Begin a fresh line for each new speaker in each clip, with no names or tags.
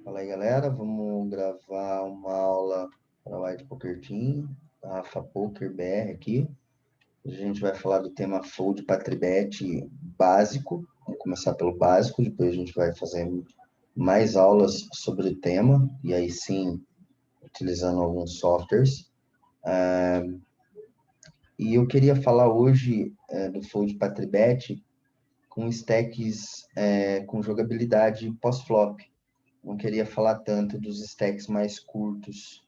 Fala aí, galera. Vamos gravar uma aula para White Poker Team, da Rafa Poker BR aqui. Hoje a gente vai falar do tema Fold para Tribet básico. Vamos começar pelo básico, depois a gente vai fazer mais aulas sobre o tema, e aí sim, utilizando alguns softwares. E eu queria falar hoje do Fold para Tribet com stacks com jogabilidade pós-flop. Não queria falar tanto dos stacks mais curtos.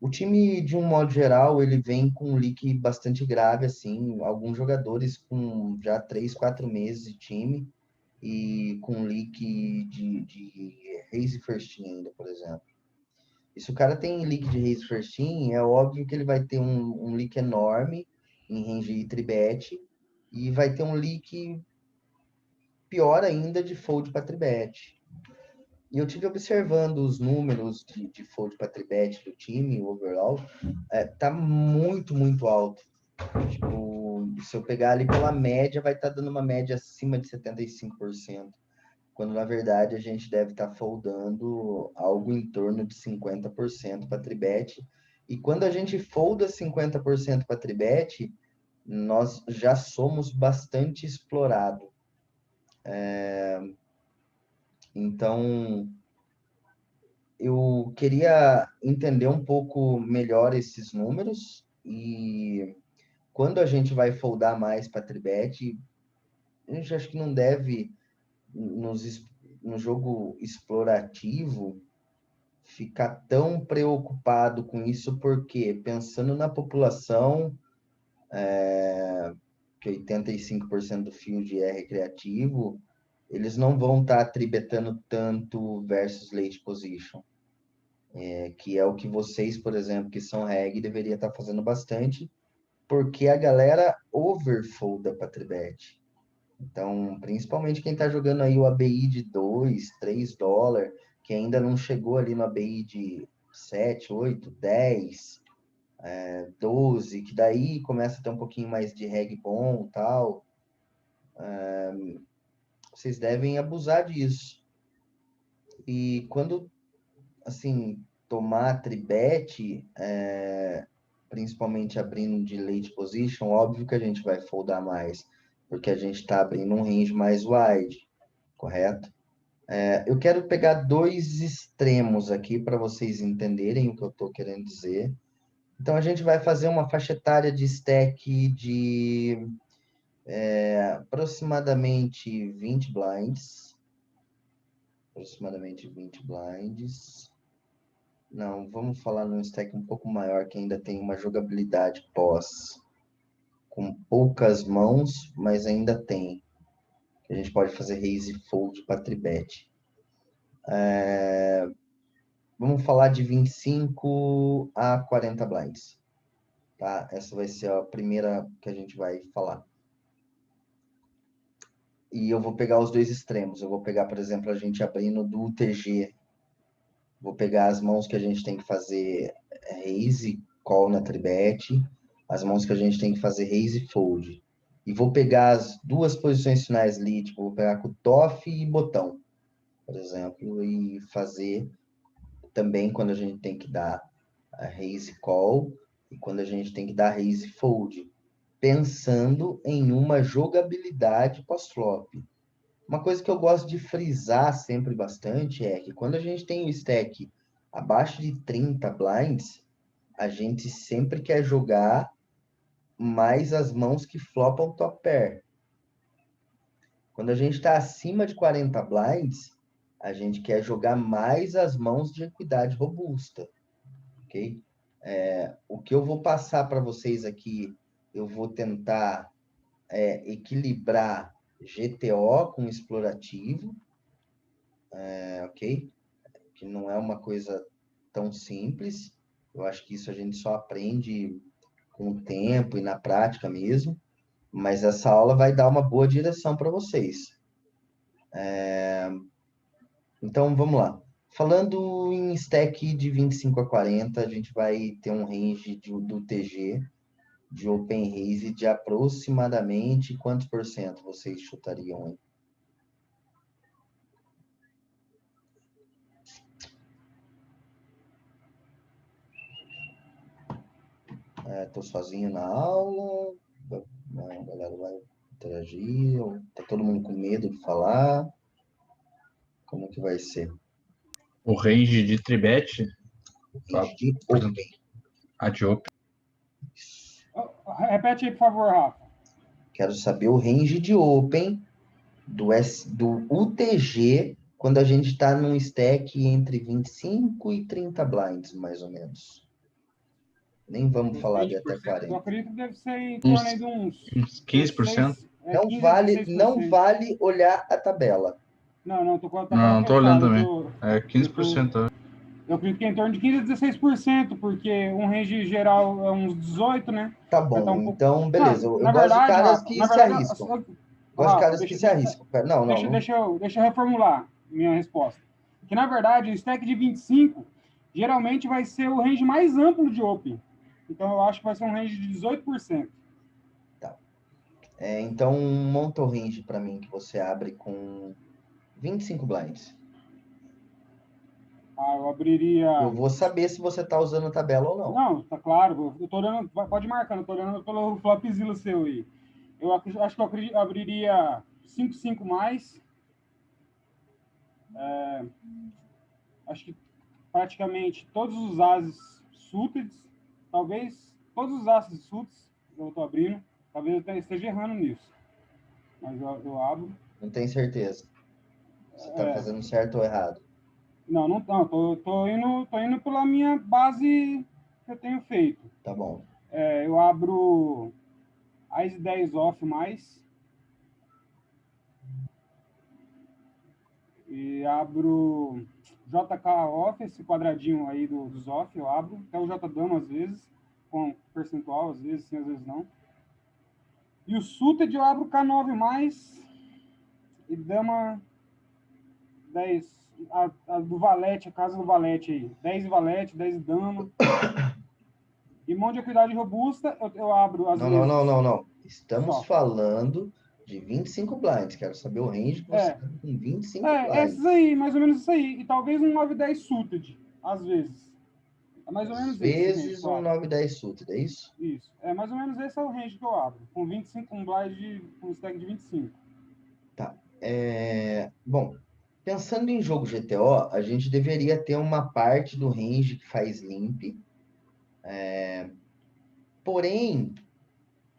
O time, de um modo geral, ele vem com um leak bastante grave, assim, alguns jogadores com já 3, 4 meses de time e com leak de Raise First Team ainda, por exemplo. E se o cara tem leak de Raise First Team, é óbvio que ele vai ter um leak enorme em range e tribet e vai ter um leak pior ainda de fold para tribet. E eu tive observando os números de fold para tribet do time, o overall, tá muito, muito alto. Tipo, se eu pegar ali pela média, vai estar dando uma média acima de 75%, quando na verdade a gente deve estar foldando algo em torno de 50% para tribet. E quando a gente folda 50% para tribet, nós já somos bastante explorado. Então, eu queria entender um pouco melhor esses números e quando a gente vai foldar mais para tribet, a gente acho que não deve, no jogo explorativo, ficar tão preocupado com isso, porque pensando na população, que 85% do field é recreativo, eles não vão estar tribetando tanto versus late position. Que é o que vocês, por exemplo, que são reg, deveria estar fazendo bastante, porque a galera overfolda para tribet. Então, principalmente quem está jogando aí o ABI de 2, 3 dólares, que ainda não chegou ali no ABI de 7, 8, 10, 12, que daí começa a ter um pouquinho mais de reg bom e tal. Vocês devem abusar disso. E quando, assim, tomar tribet, principalmente abrindo de late position, óbvio que a gente vai foldar mais, porque a gente está abrindo um range mais wide, correto? Eu quero pegar dois extremos aqui para vocês entenderem o que eu estou querendo dizer. Então, a gente vai fazer uma faixa etária de stack de aproximadamente 20 blinds. Aproximadamente 20 blinds. Não, vamos falar num stack um pouco maior, que ainda tem uma jogabilidade pós, com poucas mãos, mas ainda tem. A gente pode fazer raise fold para tribet. Vamos falar de 25 a 40 blinds. Tá? Essa vai ser a primeira que a gente vai falar. E eu vou pegar os dois extremos. Eu vou pegar, por exemplo, a gente abrindo do UTG. Vou pegar as mãos que a gente tem que fazer raise, call na tribet, as mãos que a gente tem que fazer raise e fold. E vou pegar as duas posições finais ali, tipo, vou pegar com TOF e botão, por exemplo, e fazer também quando a gente tem que dar a raise call e quando a gente tem que dar raise fold, pensando em uma jogabilidade pós-flop. Uma coisa que eu gosto de frisar sempre bastante é que quando a gente tem o stack abaixo de 30 blinds, a gente sempre quer jogar mais as mãos que flopam top pair. Quando a gente está acima de 40 blinds, a gente quer jogar mais as mãos de equidade robusta, ok? O que eu vou passar para vocês aqui, eu vou tentar equilibrar GTO com explorativo, ok? Que não é uma coisa tão simples. Eu acho que isso a gente só aprende com o tempo e na prática mesmo. Mas essa aula vai dar uma boa direção para vocês. Então, vamos lá. Falando em stack de 25 a 40, a gente vai ter um range do TG, de Open Raise, de aproximadamente quantos por cento vocês chutariam aí? Tô sozinho na aula, a galera vai interagir, ou tá todo mundo com medo de falar? Como que vai ser?
O range de tribet,
Range de
por exemplo,
open.
a de open.
Repete aí, por favor, Rafa.
Quero saber o range de open do UTG quando a gente está num stack entre 25 e 30 blinds, mais ou menos. Nem vamos falar de até
20%,
40.
eu acredito que deve ser em torno aí de
uns 15%.
16,
Não
15 a
vale,
16%.
não vale olhar a tabela.
Não, tô com a
Não,
tabela
não tô olhando
fechada.
também. É 15%.
Eu acredito que é em torno de 15 a 16%, porque um range geral é uns 18, né?
Tá
Vai estar
bom,
um pouco...
então beleza. Eu
Na
gosto de
verdade,
caras
Rafa,
que se arriscam. Gosto de
Rafa,
caras que se arriscam. Não,
deixa eu reformular minha resposta. Que, na verdade, o stack de 25 geralmente vai ser o range mais amplo de Open. Então, eu acho que vai ser um range de 18%.
Tá. Então, monta o range para mim que você abre com 25 blinds.
Eu abriria...
Eu vou saber se você tá usando a tabela ou não.
Não, tá claro. Eu tô olhando... Pode marcar, eu tô olhando pelo flopzilla seu aí. Eu acho que eu abriria 5 mais. Acho que praticamente todos os ases suited, talvez todos os ases suited eu estou abrindo, talvez eu esteja errando nisso, mas eu abro.
Não tem certeza. Você tá fazendo certo ou errado?
Não, tô indo pela minha base que eu tenho feito.
Tá bom.
Eu abro As 10 off mais e abro JK off, esse quadradinho aí dos off eu abro, até o J dama às vezes, com percentual, às vezes sim, às vezes não. E o suited eu abro K9 mais e dama 10, a do valete, a casa do valete aí, 10 valete, 10 dama. E mão de equidade robusta eu abro às vezes.
Não. Estamos
Só.
falando de 25 blinds. Quero saber o range que você abre com 25 blinds.
Essas aí, mais ou menos isso aí. E talvez um 9-10 suited, às vezes. É mais ou menos
Às
esse
vezes um 9-10 suited, é isso?
Isso. Mais ou menos esse é o range que eu abro. Com 25, um blind, com stack de 25.
Tá. Bom, pensando em jogo GTO, a gente deveria ter uma parte do range que faz limp. Porém,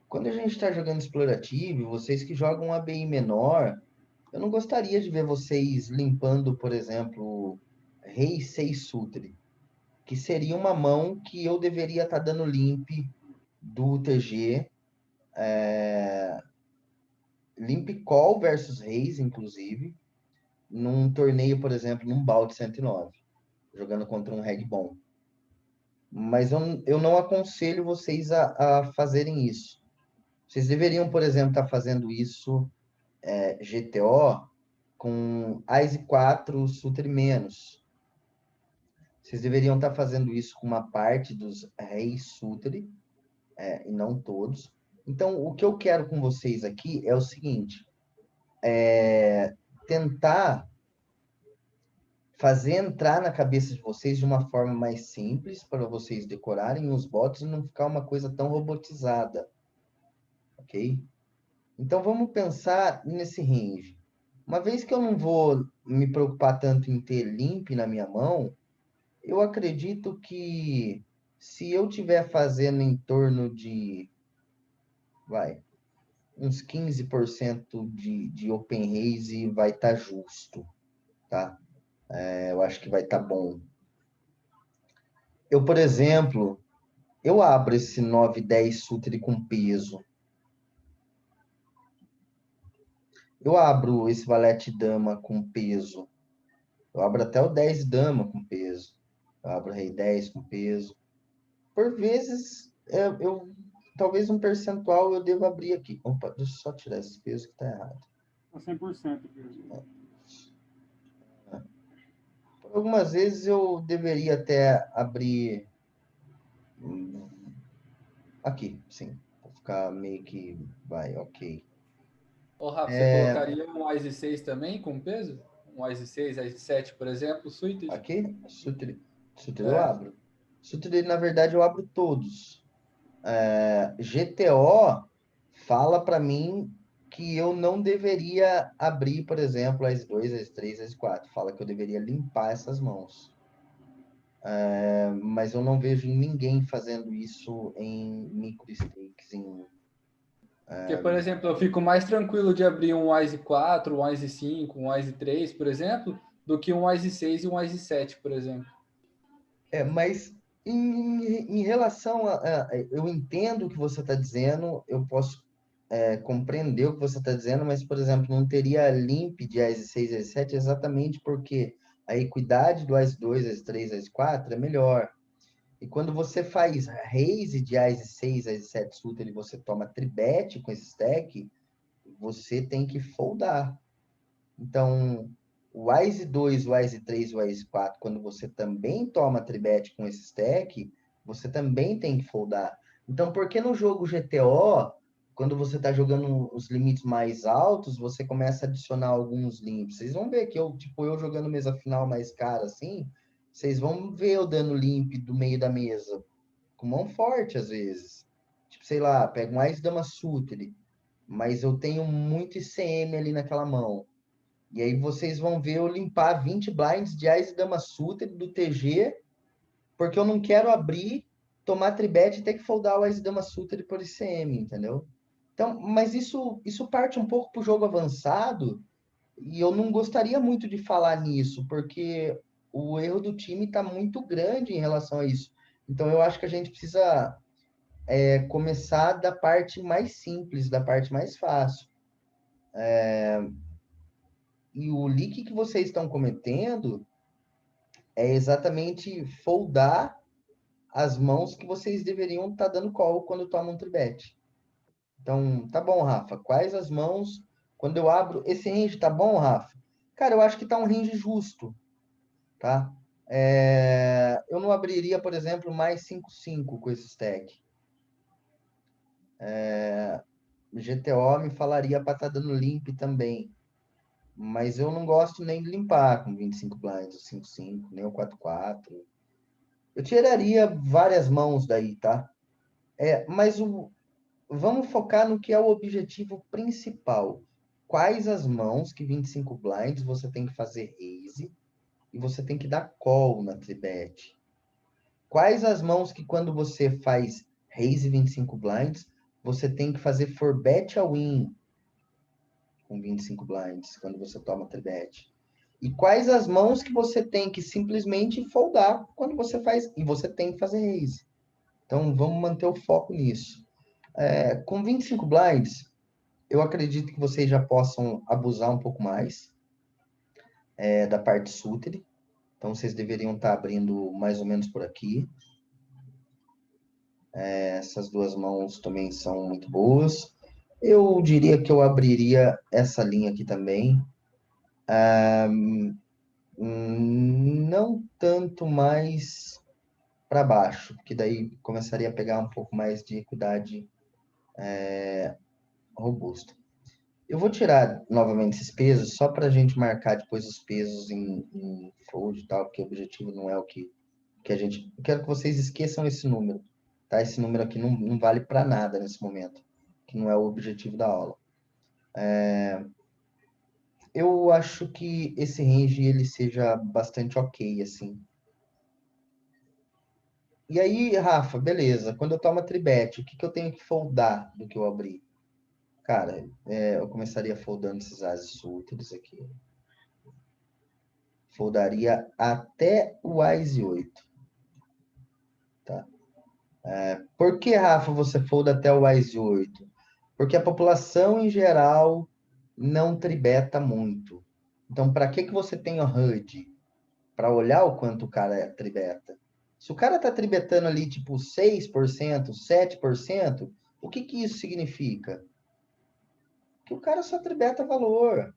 quando a gente está jogando explorativo, vocês que jogam ABI menor, eu não gostaria de ver vocês limpando, por exemplo, Rei 6 Sutre, que seria uma mão que eu deveria estar dando limp do TG. Limp Call versus Reis, inclusive, num torneio, por exemplo, num balde 109, jogando contra um Red bom. Mas eu não aconselho vocês a fazerem isso. Vocês deveriam, por exemplo, estar fazendo isso GTO com ICE 4 Sutre menos. Vocês deveriam estar fazendo isso com uma parte dos Reis Sutre, e não todos. Então, o que eu quero com vocês aqui é o seguinte: tentar fazer entrar na cabeça de vocês de uma forma mais simples para vocês decorarem os bots e não ficar uma coisa tão robotizada, ok? Então vamos pensar nesse range. Uma vez que eu não vou me preocupar tanto em ter limp na minha mão, eu acredito que se eu tiver fazendo em torno de, uns 15% de open raise vai estar justo, tá? Eu acho que vai estar bom. Eu, por exemplo, eu abro esse 9-10 sutre com peso. Eu abro esse valete dama com peso. Eu abro até o 10 dama com peso. Eu abro rei 10 com peso. Por vezes, talvez um percentual eu devo abrir aqui. Opa, deixa eu só tirar esse peso que tá errado.
Tá 100% peso.
Por algumas vezes eu deveria até abrir aqui, sim. Vou ficar meio que, ok.
Ô, Rafa, você colocaria um Wise 6 também com peso? Um Wise 6, Wise 7, por exemplo, suited?
Aqui, sutre eu abro. Sutre, na verdade, eu abro todos. GTO fala para mim que eu não deveria abrir, por exemplo, as 2, as 3, as 4. Fala que eu deveria limpar essas mãos. Mas eu não vejo ninguém fazendo isso em micro stakes.
Porque, por exemplo, eu fico mais tranquilo de abrir um Wise 4, um Wise 5, um Wise 3, por exemplo, do que um Wise 6 e um Wise 7, por exemplo.
Mas em relação eu entendo o que você está dizendo, eu posso compreender o que você está dizendo, mas, por exemplo, não teria limp de AS 6 AS 7 exatamente porque a equidade do AS 2, AS 3, AS 4 é melhor. E quando você faz raise de AS 6, AS 7 suited e você toma tribet com esse stack, você tem que foldar. Então, o Wise 2, o Wise 3, o Wise 4, quando você também toma tribet com esse stack, você também tem que foldar. Então, por que no jogo GTO, quando você está jogando os limites mais altos, você começa a adicionar alguns limps? Vocês vão ver que eu jogando mesa final mais cara assim, vocês vão ver eu dando limp do meio da mesa, com mão forte às vezes. Tipo, sei lá, pega um Wise Dama Suited, mas eu tenho muito ICM ali naquela mão. E aí vocês vão ver eu limpar 20 blinds de Ais e Dama Suited do TG, porque eu não quero abrir, tomar tribet e ter que foldar o Ais e Dama Suited por ICM, entendeu? Então, mas isso parte um pouco para o jogo avançado, e eu não gostaria muito de falar nisso, porque o erro do time está muito grande em relação a isso. Então, eu acho que a gente precisa começar da parte mais simples, da parte mais fácil. E o leak que vocês estão cometendo é exatamente foldar as mãos que vocês deveriam estar dando call quando tomam um tribet. Então, tá bom, Rafa. Quais as mãos, quando eu abro, esse range tá bom, Rafa? Cara, eu acho que tá um range justo, tá? Eu não abriria, por exemplo, mais 5-5 com esse stack. GTO me falaria para estar dando limp também. Mas eu não gosto nem de limpar com 25 blinds, o 5-5, nem o 4-4. Eu tiraria várias mãos daí, tá? Mas vamos focar no que é o objetivo principal. Quais as mãos que 25 blinds você tem que fazer raise e você tem que dar call na tribet? Quais as mãos que quando você faz raise 25 blinds, você tem que fazer for bet a win com 25 blinds, quando você toma tribet? E quais as mãos que você tem que simplesmente foldar quando você faz, e você tem que fazer raise? Então, vamos manter o foco nisso. Com 25 blinds, eu acredito que vocês já possam abusar um pouco mais da parte suited. Então, vocês deveriam estar abrindo mais ou menos por aqui. Essas duas mãos também são muito boas. Eu diria que eu abriria essa linha aqui também. Não tanto mais para baixo, porque daí começaria a pegar um pouco mais de equidade robusta. Eu vou tirar novamente esses pesos, só para a gente marcar depois os pesos em fold e tal, porque o objetivo não é o que a gente... Eu quero que vocês esqueçam esse número, tá? Esse número aqui não vale para nada nesse momento, que não é o objetivo da aula. Eu acho que esse range ele seja bastante ok, assim. E aí, Rafa, beleza. Quando eu tomo tribet, o que eu tenho que foldar do que eu abri? Cara, eu começaria foldando esses ases suited aqui. Foldaria até o Wise 8. Tá? Por que, Rafa, você folda até o Wise 8? Porque a população em geral não tribeta muito. Então, para que você tem o HUD? Para olhar o quanto o cara tribeta. Se o cara tá tribetando ali tipo 6%, 7%, o que isso significa? Que o cara só tribeta valor.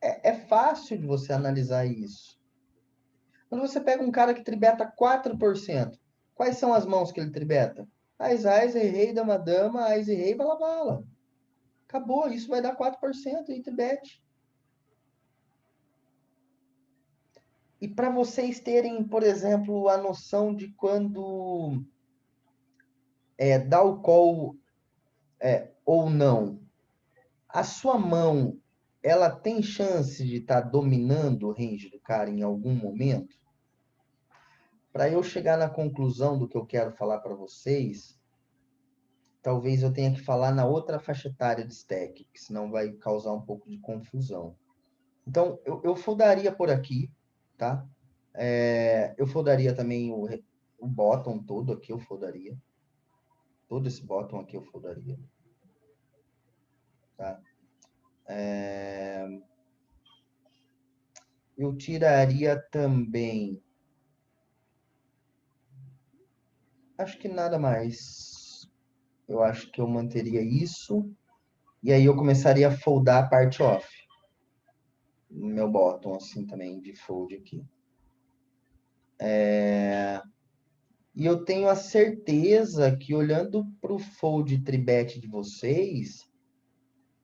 É fácil de você analisar isso. Quando você pega um cara que tribeta 4%, quais são as mãos que ele tribeta? Ais, rei, dama, dama, ais e rei, bala, bala. Acabou, isso vai dar 4% em tribete. E para vocês terem, por exemplo, a noção de quando dar o call ou não, a sua mão, ela tem chance de estar dominando o range do cara em algum momento? Para eu chegar na conclusão do que eu quero falar para vocês, talvez eu tenha que falar na outra faixa etária de stack, que senão vai causar um pouco de confusão. Então, eu foldaria por aqui, tá? Eu foldaria também o bottom todo aqui, eu foldaria. Todo esse bottom aqui eu foldaria. Tá? Eu tiraria também... Acho que nada mais. Eu acho que eu manteria isso. E aí eu começaria a foldar a parte off. No meu bottom, assim, também, de fold aqui. E eu tenho a certeza que, olhando para o fold tribet de vocês,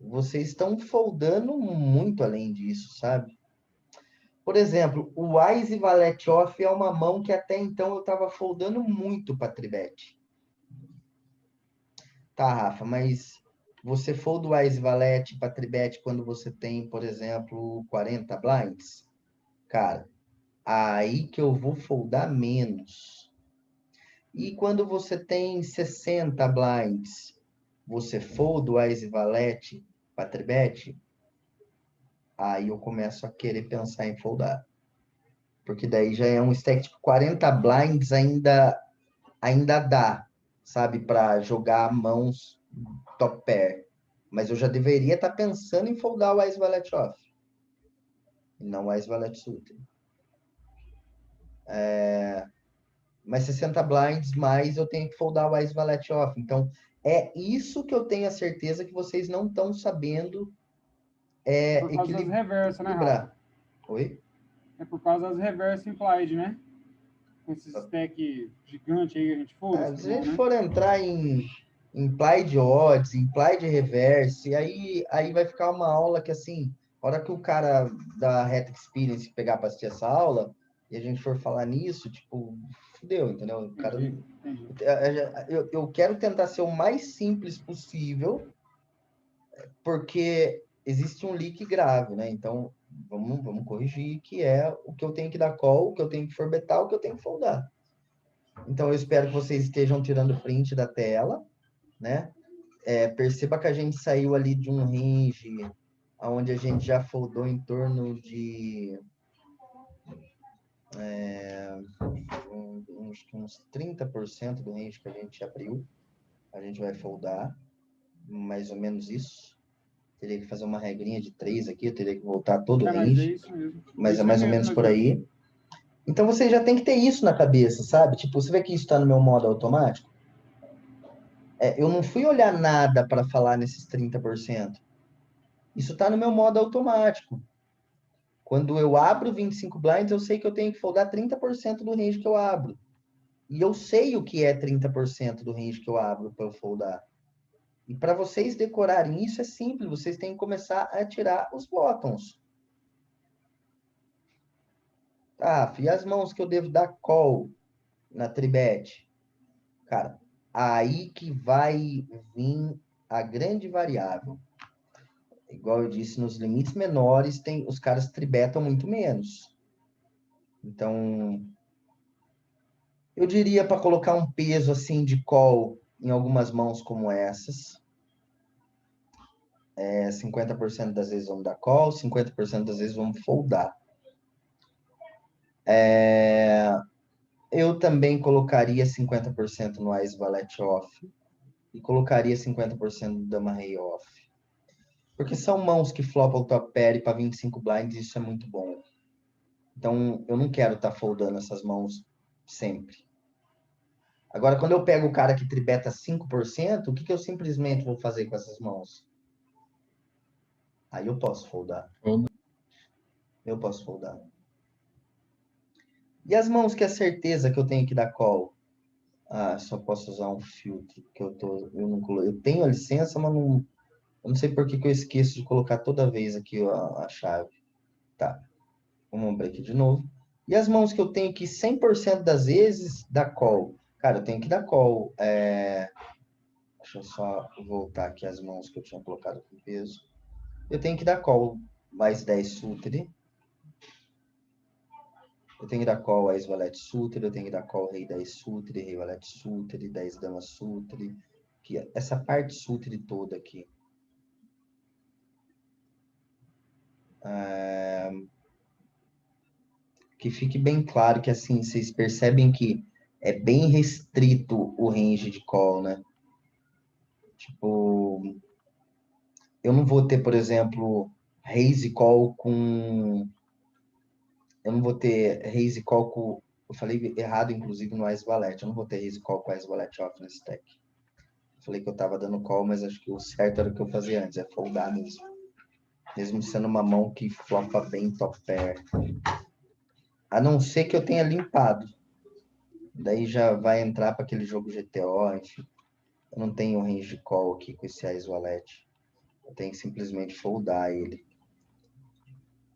vocês estão foldando muito além disso, sabe? Por exemplo, o Wise Valete Off é uma mão que até então eu estava foldando muito para tribet. Tá, Rafa, mas você folda o Wise Valete para tribet quando você tem, por exemplo, 40 blinds? Cara, aí que eu vou foldar menos. E quando você tem 60 blinds, você folda o Wise Valete para tribet? Aí eu começo a querer pensar em foldar. Porque daí já é um stack tipo 40 blinds ainda dá, sabe, para jogar mãos top pair. Mas eu já deveria estar pensando em foldar o Wise Valete Off. E não o Wise Valete Suited. Mas 60 blinds mais eu tenho que foldar o Wise Valete Off. Então, é isso que eu tenho a certeza que vocês não estão sabendo
Por causa das reversas, né, Rafa?
Oi?
É por causa das reverse implied, né? Esses stack gigante aí que a gente for.
Se a gente for entrar em implied odds, implied reverse, aí vai ficar uma aula que, assim, a hora que o cara da Reta Experience pegar para assistir essa aula, e a gente for falar nisso, tipo, fudeu, entendeu? O cara,
Entendi.
eu quero tentar ser o mais simples possível, porque existe um leak grave, né? Então, vamos corrigir, que é o que eu tenho que dar call, o que eu tenho que forbetar, o que eu tenho que foldar. Então, eu espero que vocês estejam tirando print da tela, né? Perceba que a gente saiu ali de um range onde a gente já foldou em torno de uns 30% do range que a gente abriu. A gente vai foldar, mais ou menos isso. Teria que fazer uma regrinha de 3 aqui, eu teria que voltar todo o range.
Mas é isso mesmo.
Mas é mais ou menos por aí. Então, você já tem que ter isso na cabeça, sabe? Tipo, você vê que isso está no meu modo automático? Eu não fui olhar nada para falar nesses 30%. Isso está no meu modo automático. Quando eu abro 25 blinds, eu sei que eu tenho que foldar 30% do range que eu abro. E eu sei o que é 30% do range que eu abro para eu foldar. E para vocês decorarem isso é simples, vocês têm que começar a tirar os bottoms. Tá, e as mãos que eu devo dar call na tribet? Cara, aí que vai vir a grande variável. Igual eu disse, nos limites menores, os caras tribetam muito menos. Então, eu diria para colocar um peso assim de call em algumas mãos como essas. 50% das vezes vamos dar call, 50% das vezes vamos foldar. Eu também colocaria 50% no Ice Valete Off e colocaria 50% do Dama Rei Off. Porque são mãos que flopam o top pair para 25 blinds, isso é muito bom. Então, eu não quero estar foldando essas mãos sempre. Agora, quando eu pego o cara que tribeta 5%, o que eu simplesmente vou fazer com essas mãos? Aí eu posso foldar. Eu posso foldar. E as mãos que é certeza que eu tenho que dar call? Só posso usar um filtro, que eu tenho a licença, mas eu não sei por que eu esqueço de colocar toda vez aqui a chave. Tá. Vamos abrir aqui de novo. E as mãos que eu tenho que 100% das vezes dar call? Cara, eu tenho que dar call Deixa eu só voltar aqui as mãos que eu tinha colocado com peso. Eu tenho que dar call mais 10 sutre. Eu tenho que dar call Ás valete sutre. Eu tenho que dar call rei 10 sutre, rei valete sutre, 10 dama sutre. Essa parte sutre toda aqui. Que fique bem claro que assim, vocês percebem que é bem restrito o range de call, né? Tipo, eu não vou ter, por exemplo, raise call com... Eu não vou ter raise call com... Eu falei errado, inclusive, no Ás valete. Eu não vou ter raise call com Ás valete off nesse deck. Eu falei que eu tava dando call, mas acho que o certo era o que eu fazia antes, é foldar mesmo. Mesmo sendo uma mão que flopa bem top pair. A não ser que eu tenha limpado. Daí já vai entrar para aquele jogo GTO, enfim. Eu não tenho range de call aqui com esse Ás valete. Eu tenho que simplesmente foldar ele.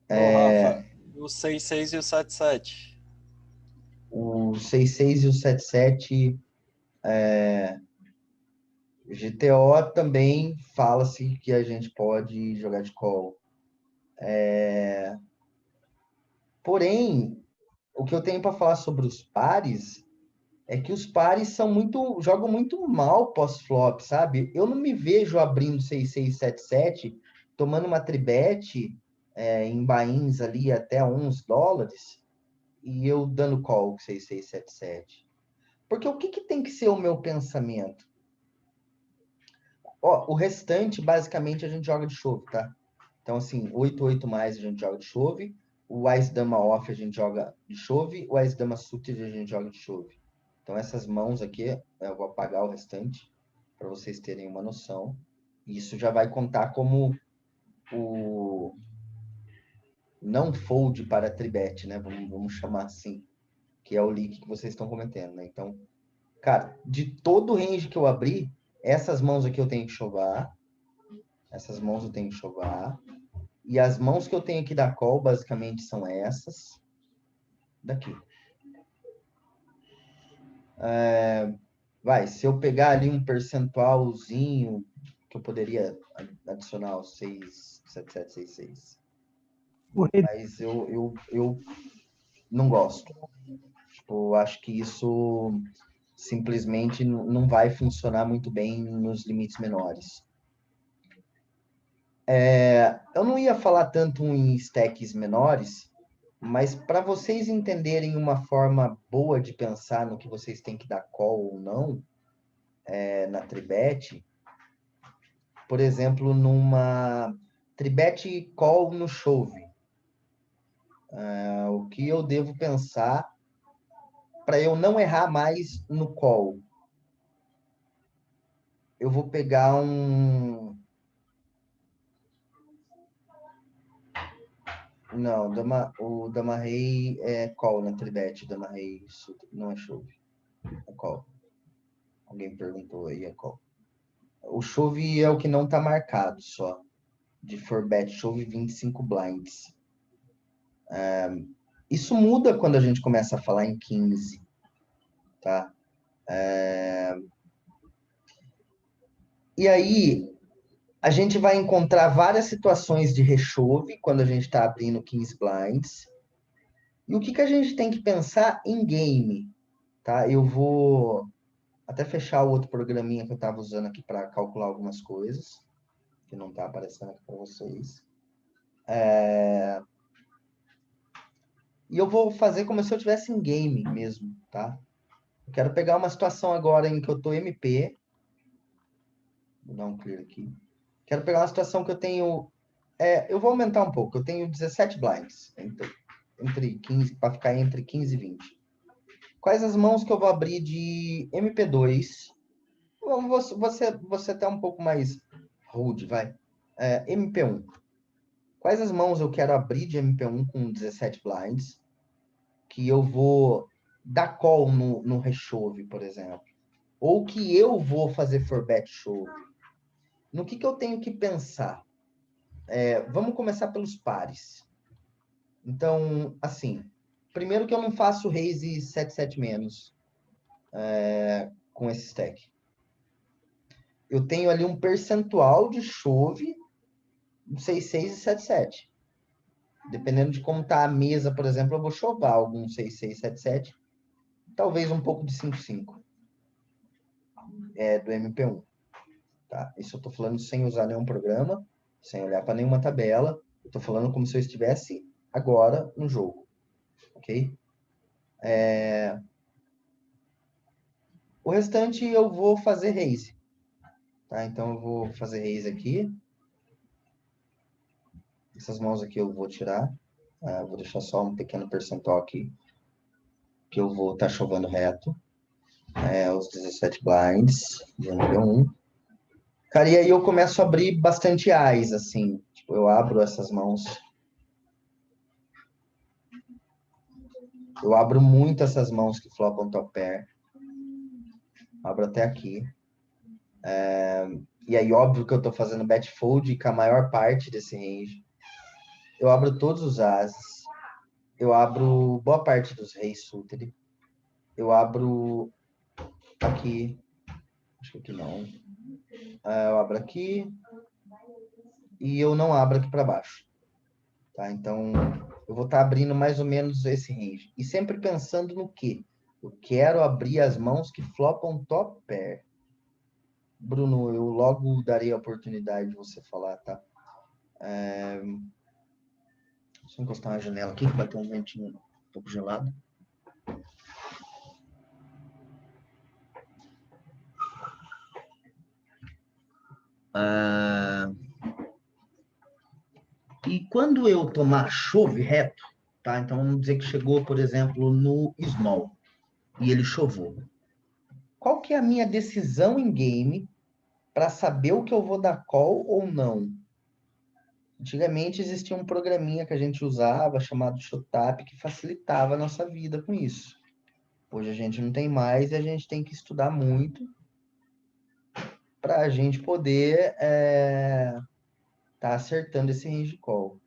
Ô, Rafa, o 6-6 e o 7-7.
O 6-6 e o 7-7... GTO também fala-se que a gente pode jogar de call. Porém, o que eu tenho para falar sobre os pares é que os pares jogam muito mal pós-flop, sabe? Eu não me vejo abrindo 6-6-7-7, tomando uma tribet em buy-ins ali até $11 e eu dando call 6-6-7-7. Porque o que tem que ser o meu pensamento? Ó, o restante, basicamente, a gente joga de chove, tá? Então, assim, 8-8 mais a gente joga de chove. O Ás Dama off a gente joga de chove. O Ás Dama suited a gente joga de chove. Então, essas mãos aqui, eu vou apagar o restante para vocês terem uma noção. Isso já vai contar como o não fold para tribet, né? Vamos chamar assim. Que é o leak que vocês estão cometendo, né? Então, cara, de todo o range que eu abri, essas mãos aqui eu tenho que chovar. Essas mãos eu tenho que chovar. E as mãos que eu tenho que dar call, basicamente, são essas. Daqui. Se eu pegar ali um percentualzinho, que eu poderia adicionar os 67766. Mas eu não gosto. Tipo, acho que isso simplesmente não vai funcionar muito bem nos limites menores. Eu não ia falar tanto em stacks menores, mas para vocês entenderem uma forma boa de pensar no que vocês têm que dar call ou não na tribet, por exemplo, numa tribet call no chove, o que eu devo pensar para eu não errar mais no call? Eu vou pegar Não, o Dama Rei é call na tribet, Dama Rei não é chove, é call. Alguém perguntou aí, é call. O chove é o que não está marcado só. De for bet, chove 25 blinds. Isso muda quando a gente começa a falar em 15, tá? E aí, a gente vai encontrar várias situações de rechove quando a gente está abrindo 15 blinds. E o que a gente tem que pensar em game, tá? Eu vou até fechar o outro programinha que eu estava usando aqui para calcular algumas coisas, que não está aparecendo aqui para vocês. E eu vou fazer como se eu estivesse em game mesmo, tá? Eu quero pegar uma situação agora em que eu tô MP. Vou dar um clear aqui. Quero pegar uma situação que eu tenho... eu vou aumentar um pouco. Eu tenho 17 blinds. Entre 15, para ficar entre 15 e 20. Quais as mãos que eu vou abrir de MP2? Você até um pouco mais rude, vai. MP1. Quais as mãos eu quero abrir de MP1 com 17 blinds? Que eu vou dar call no rechove, por exemplo. Ou que eu vou fazer for bet chove. No que eu tenho que pensar? Vamos começar pelos pares. Então, assim, primeiro que eu não faço raise 7-7 menos com esse stack. eu tenho ali um percentual de chove no 6-6 e 7-7. Dependendo de como tá a mesa, por exemplo, eu vou chovar algum 6-6, 7-7. Talvez um pouco de 5-5. Do MP1. Tá? Isso eu tô falando sem usar nenhum programa, sem olhar para nenhuma tabela. Eu tô falando como se eu estivesse agora no jogo. Ok? O restante eu vou fazer raise. Tá? Então eu vou fazer raise aqui. Essas mãos aqui eu vou tirar. Vou deixar só um pequeno percentual aqui. Que eu vou estar chovendo reto. Os 17 blinds de MP1. Cara, e aí eu começo a abrir bastante eyes, assim. Tipo, eu abro essas mãos. Eu abro muito essas mãos que flopam top pair. Abro até aqui. E aí, óbvio que eu tô fazendo bet fold com a maior parte desse range. Eu abro todos os ases. Eu abro boa parte dos reis suited. Eu abro aqui. Acho que aqui não. Eu abro aqui. E eu não abro aqui para baixo. Tá? Então, eu vou estar abrindo mais ou menos esse range. E sempre pensando no quê? Eu quero abrir as mãos que flopam top pair. Bruno, eu logo darei a oportunidade de você falar, tá? Deixa eu encostar uma janela aqui, que vai ter um ventinho um pouco gelado. E quando eu tomar chove reto, tá? Então vamos dizer que chegou, por exemplo, no small e ele chovou. Qual que é a minha decisão em game para saber o que eu vou dar call ou não? Antigamente existia um programinha que a gente usava chamado Shotap que facilitava a nossa vida com isso. Hoje a gente não tem mais e a gente tem que estudar muito para a gente poder tá acertando esse range call.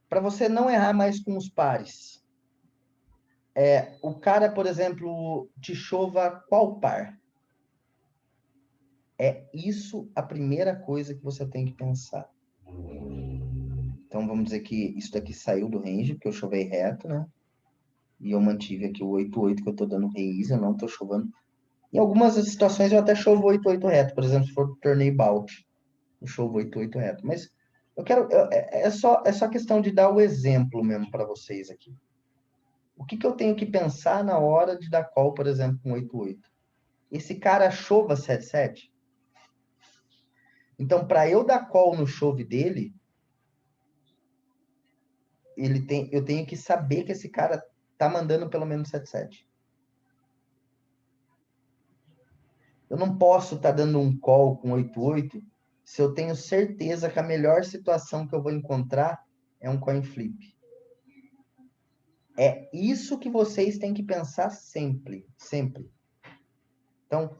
Para você não errar mais com os pares. O cara, por exemplo, te chova qual par? É isso a primeira coisa que você tem que pensar. Então, vamos dizer que isso daqui saiu do range, porque eu chovei reto, né? E eu mantive aqui o 8-8 que eu tô dando raise, eu não tô chovendo. Em algumas situações eu até chovo 8-8 reto, por exemplo, se for torneio bout, eu chovo 8-8 reto. Mas é só questão de dar o exemplo mesmo para vocês aqui. O que eu tenho que pensar na hora de dar call, por exemplo, com 8-8? Esse cara chova 7-7? Então, para eu dar call no chove dele, eu tenho que saber que esse cara tá mandando pelo menos 7-7. Eu não posso estar dando um call com 8-8 se eu tenho certeza que a melhor situação que eu vou encontrar é um coin flip. É isso que vocês têm que pensar sempre, sempre. Então,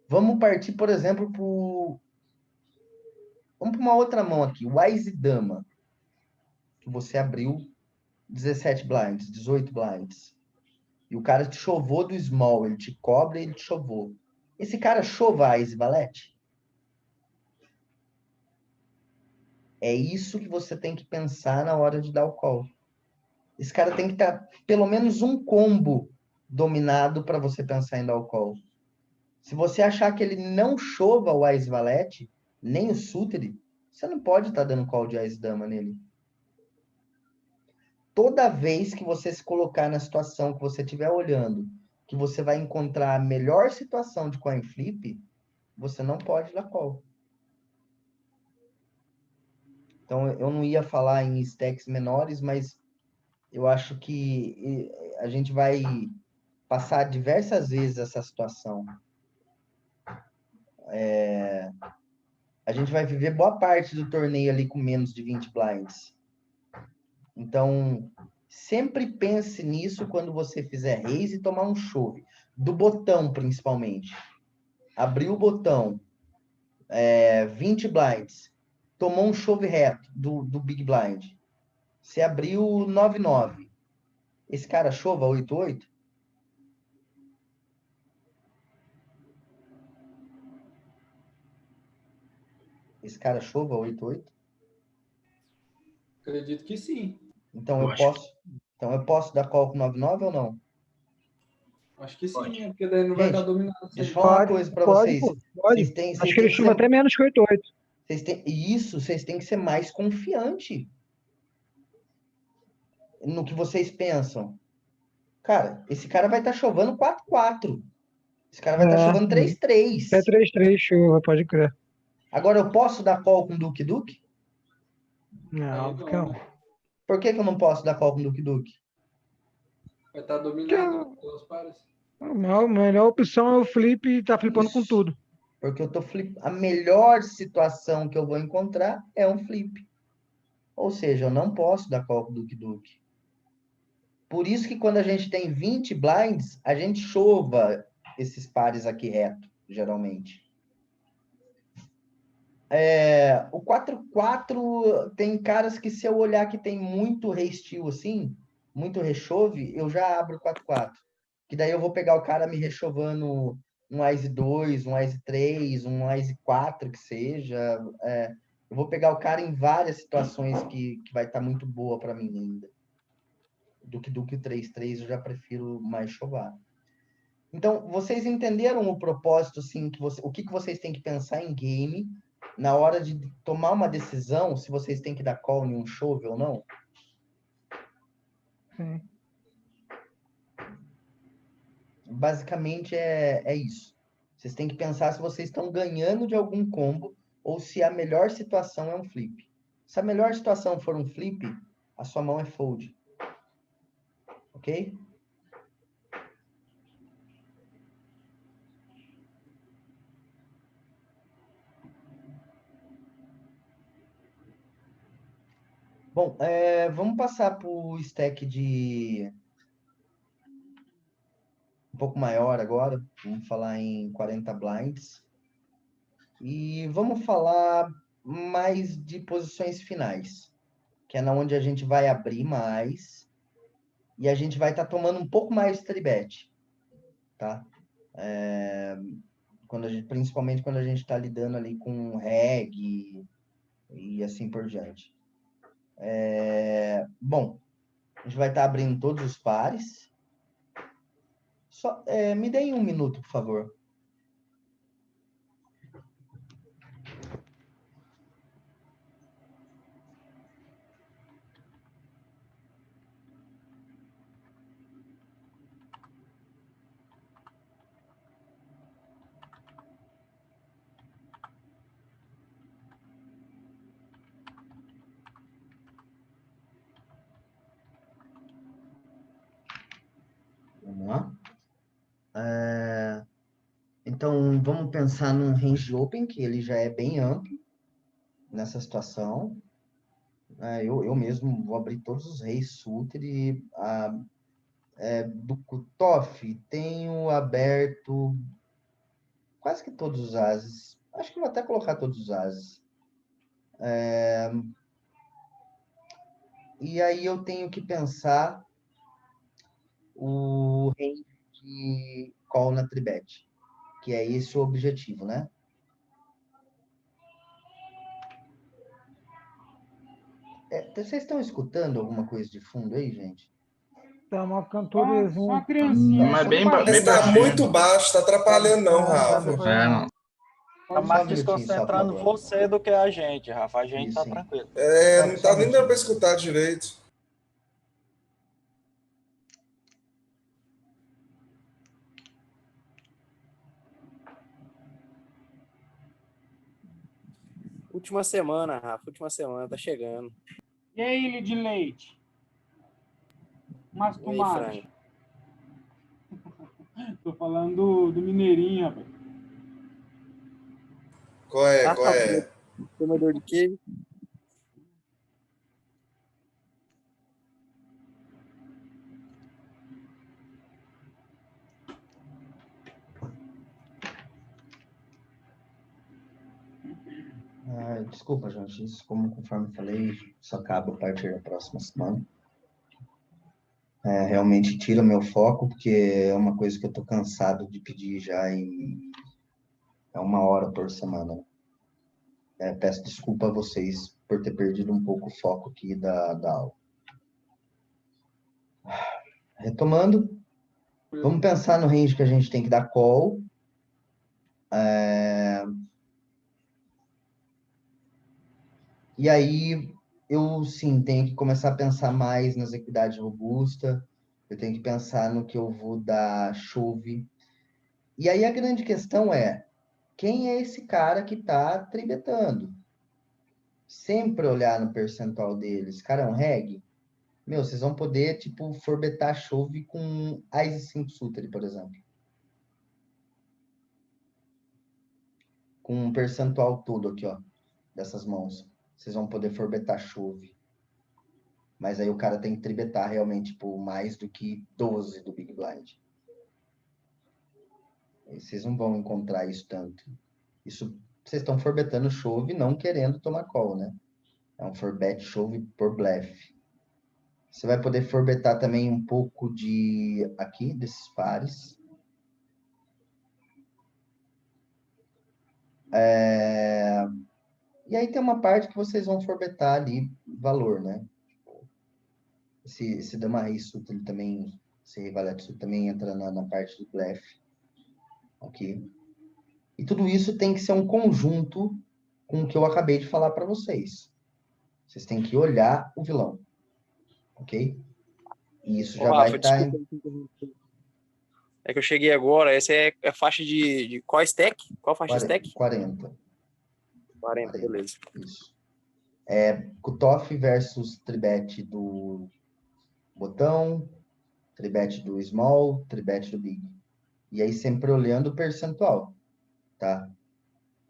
vamos partir, por exemplo, vamos para uma outra mão aqui, Wise Dama, que você abriu 17 blinds, 18 blinds. E o cara te chovou do small, ele te cobra e ele te chovou. Esse cara chova Ice Valete? É isso que você tem que pensar na hora de dar o call. Esse cara tem que estar pelo menos um combo dominado para você pensar em dar o call. Se você achar que ele não chova o Ice Valete, nem o suited, você não pode estar dando call de Ice Dama nele. Toda vez que você se colocar na situação que você estiver olhando, que você vai encontrar a melhor situação de coin flip, você não pode dar call. Então, eu não ia falar em stacks menores, mas eu acho que a gente vai passar diversas vezes essa situação. A gente vai viver boa parte do torneio ali com menos de 20 blinds. Então, sempre pense nisso quando você fizer raise e tomar um chove. Do botão, principalmente. Abriu o botão, 20 blinds. Tomou um chove reto do Big Blind. Você abriu 9-9. Esse cara chova 8-8? Esse cara chova 8-8?
Acredito que sim.
Então
Eu
eu
acho.
posso. Então eu posso dar call com 9-9 ou não?
Acho que sim,
Pode.
porque daí não vai
Gente,
estar dominado
deixa eu
sempre.
falar uma
Pode,
coisa para
pode,
vocês.
pô, pode.
Vocês têm,
Acho
vocês
que ele
têm que
chuva
ser,
até menos que 8-8.
vocês têm que ser mais confiante no que vocês pensam. Cara, esse cara vai estar chovendo 4-4. Esse cara vai estar chovendo 3-3.
Até 3-3 chuva, pode crer.
Agora eu posso dar call com Duque Duque?
Não,
Aí
porque
não, né?
Por que eu não posso dar call com Duque Duque?
Vai estar dominado pelos pares.
a melhor opção é o flip e tá flipando com
Isso.
tudo.
Porque a melhor situação que eu vou encontrar é um flip. Ou seja, eu não posso dar call com Duque Duque. Por isso que quando a gente tem 20 blinds, a gente chova esses pares aqui reto, geralmente. O 4-4 tem caras que se eu olhar que tem muito resteel assim, muito rechove, eu já abro 4-4. Que daí eu vou pegar o cara me rechovando um Ice 2, um Ice 3, um Ice 4 que seja. Eu vou pegar o cara em várias situações que vai estar muito boa para mim ainda. Do que 3-3 eu já prefiro mais chovar. Então, vocês entenderam o propósito, assim, o que vocês têm que pensar em game na hora de tomar uma decisão, se vocês têm que dar call em um chove ou não?
Sim.
Basicamente é isso. Vocês têm que pensar se vocês estão ganhando de algum combo ou se a melhor situação é um flip. Se a melhor situação for um flip, a sua mão é fold. Ok? Bom, vamos passar para o stack de um pouco maior agora. Vamos falar em 40 blinds. E vamos falar mais de posições finais, que é na onde a gente vai abrir mais e a gente vai estar tomando um pouco mais de tribet, tá? Principalmente quando a gente está lidando ali com reg e assim por diante. Bom, a gente vai estar abrindo todos os pares. Me deem um minuto, por favor. Vamos lá. Então, vamos pensar num range open, que ele já é bem amplo nessa situação. Eu mesmo vou abrir todos os reis suited e do Kutoff tenho aberto quase que todos os ases. Acho que vou até colocar todos os ases. E aí eu tenho que pensar o range de call na tribet, que é esse o objetivo, né? Vocês estão escutando alguma coisa de fundo aí, gente?
Tá uma
Só
cantorezinha.
uma criancinha.
Mas
só
bem,
pra-
bem
Está
baixinho.
muito baixo, tá atrapalhando não, Rafa.
Foi
É,
mal.
não.
Tá
Só
mais
um minutinho, só, por
desconcentrando
favor.
você do que a gente, Rafa. A gente tá
Sim.
tranquilo.
Não
Só
tá
um
nem dando
minutinho.
pra escutar direito.
Última semana, Rafa. Última semana, tá chegando.
E aí, ilha de leite? Mas
E aí,
tomate.
frango?
Tô falando do mineirinho, rapaz.
Qual é?
Ah,
Qual é?
Tomador de queijo?
Desculpa, gente. Isso, conforme falei, só acaba a partir da próxima semana. Realmente tira meu foco, porque é uma coisa que eu tô cansado de pedir já é 1 hora por semana. Peço desculpa a vocês por ter perdido um pouco o foco aqui da aula. Retomando, vamos pensar no range que a gente tem que dar call. E aí, eu sim tenho que começar a pensar mais nas equidades robustas. Eu tenho que pensar no que eu vou dar chove. E aí a grande questão é, quem é esse cara que está tribetando? Sempre olhar no percentual deles. Cara, é um reg? Meu, vocês vão poder, tipo, forbetar chove com Ice 5 Suited, por exemplo. Com um percentual todo aqui, ó, dessas mãos. Vocês vão poder forbetar chove. Mas aí o cara tem que tribetar realmente, tipo, mais do que 12 do Big Blind. E vocês não vão encontrar isso tanto. Isso, vocês estão forbetando chove não querendo tomar call, né? É um forbet chove por blefe. Você vai poder forbetar também um pouco de aqui, desses pares. E aí tem uma parte que vocês vão forbetar ali valor, né? Esse dama rei suited também, esse rei valete suited também entra na parte do blefe. Ok? E tudo isso tem que ser um conjunto com o que eu acabei de falar para vocês. Vocês têm que olhar o vilão. Ok? E isso já vai estar...
É que eu cheguei agora. Essa é faixa de qual stack? Qual faixa de stack?
40.
40, beleza.
Isso. Cutoff versus tribet do botão, tribet do small, tribet do big. E aí sempre olhando o percentual, tá?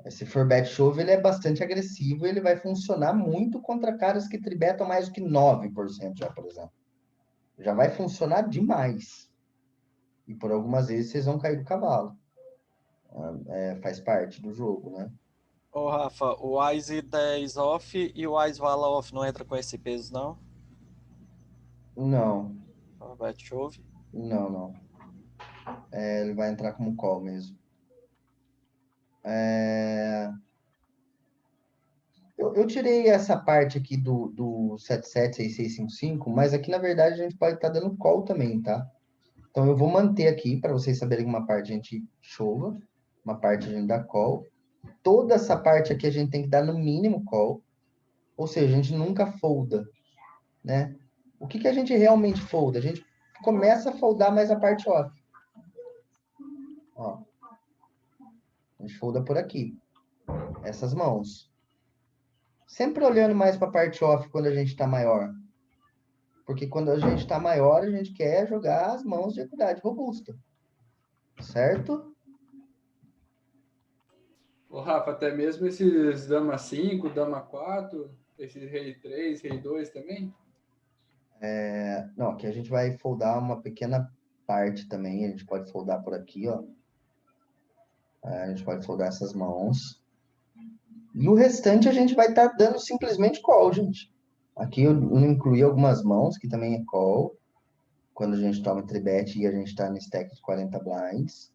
Esse forbet chove, ele é bastante agressivo e ele vai funcionar muito contra caras que tribetam mais do que 9% já, por exemplo. Já vai funcionar demais. E por algumas vezes vocês vão cair do cavalo. Faz parte do jogo, né?
Ô, Rafa, o Wise 10 off e o Wise Vala off não entra com esse peso, não?
Não,
Vai chove.
não. Ele vai entrar como call mesmo. Eu tirei essa parte aqui do 776655, mas aqui na verdade a gente pode estar dando call também, tá? Então eu vou manter aqui para vocês saberem que uma parte a gente chova, uma parte a gente dá call. Toda essa parte aqui a gente tem que dar no mínimo call, ou seja, a gente nunca folda, né? O que a gente realmente folda? A gente começa a foldar mais a parte off. Ó. A gente folda por aqui. Essas mãos. Sempre olhando mais para a parte off quando a gente está maior. Porque quando a gente está maior, a gente quer jogar as mãos de equidade robusta. Certo?
Ô, Rafa, até mesmo esses dama 5, dama 4, esses rei 3, rei 2 também?
Não, aqui a gente vai foldar uma pequena parte também. A gente pode foldar por aqui, ó. A gente pode foldar essas mãos. E o restante a gente vai estar dando simplesmente call, gente. Aqui eu não incluí algumas mãos, que também é call. Quando a gente toma tribet e a gente está no stack de 40 blinds.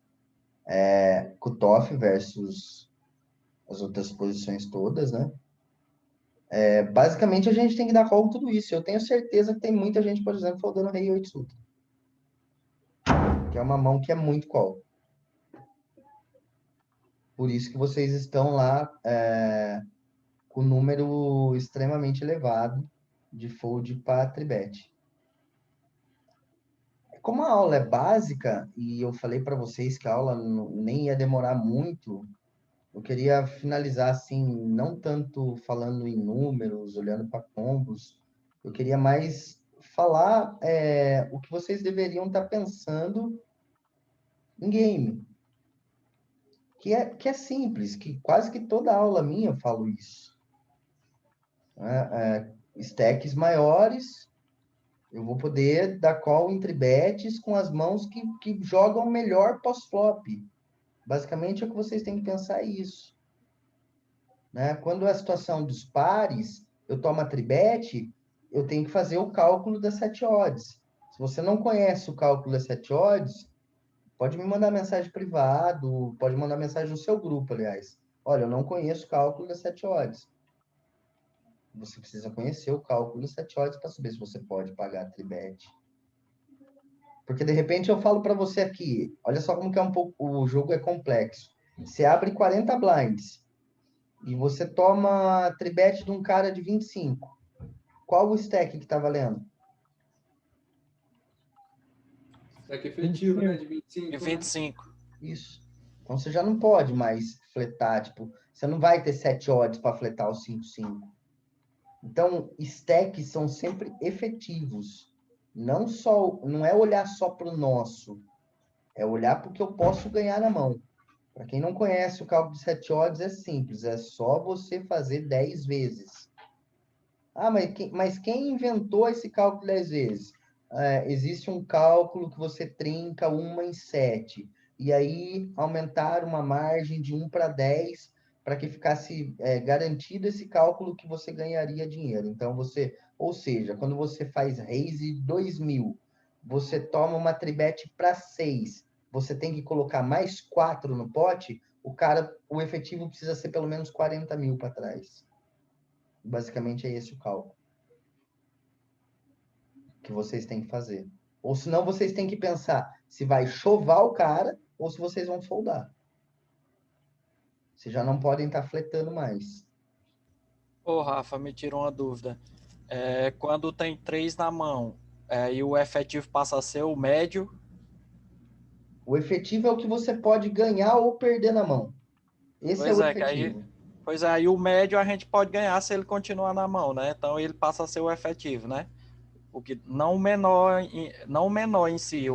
Cutoff versus as outras posições todas, né? Basicamente, a gente tem que dar call com tudo isso. Eu tenho certeza que tem muita gente, por exemplo, foldando rei 8 suited. Que é uma mão que é muito call. Por isso que vocês estão lá com um número extremamente elevado de fold para tribet. Como a aula é básica, e eu falei para vocês que a aula nem ia demorar muito, eu queria finalizar assim, não tanto falando em números, olhando para combos, eu queria mais falar o que vocês deveriam estar pensando em game. Que é simples, que quase que toda aula minha eu falo isso. Stacks maiores, eu vou poder dar call entre bets com as mãos que jogam melhor pós-flop. Basicamente, é o que vocês têm que pensar isso. Né? Quando é a situação dos pares, eu tomo a tribet, eu tenho que fazer o cálculo das 7 odds. Se você não conhece o cálculo das 7 odds, pode me mandar mensagem privado, pode mandar mensagem no seu grupo, aliás. Olha, eu não conheço o cálculo das 7 odds. Você precisa conhecer o cálculo das 7 odds para saber se você pode pagar a tribet. Porque de repente eu falo para você aqui, olha só como que é um pouco, o jogo é complexo. Você abre 40 blinds e você toma tribet de um cara de 25. Qual o stack que tá valendo?
Stack efetivo, né? De 25.
E 25.
Isso. Então você já não pode mais fletar, tipo, você não vai ter 7 odds para fletar os 5-5. Então, stacks são sempre efetivos. Não é olhar só para o nosso, é olhar para o que eu posso ganhar na mão. Para quem não conhece o cálculo de 7 odds, é simples, é só você fazer 10 vezes. Ah, mas quem inventou esse cálculo 10 vezes? Existe um cálculo que você trinca 1 em 7, e aí aumentar uma margem de 1 para 10, para que ficasse garantido esse cálculo que você ganharia dinheiro. Então, ou seja, quando você faz raise 2.000, você toma uma tribet para 6, você tem que colocar mais 4 no pote, o efetivo precisa ser pelo menos 40 mil para trás. Basicamente é esse o cálculo que vocês têm que fazer. Ou senão vocês têm que pensar se vai chovar o cara ou se vocês vão foldar. Vocês já não podem estar fletando mais.
Ô, Rafa, me tirou uma dúvida. Quando tem 3 na mão e o efetivo passa a ser o médio,
O efetivo é o que você pode ganhar ou perder na mão. Esse é o efetivo.
aí o médio a gente pode ganhar se ele continuar na mão, né? Então ele passa a ser o efetivo, né? O que não o menor em si.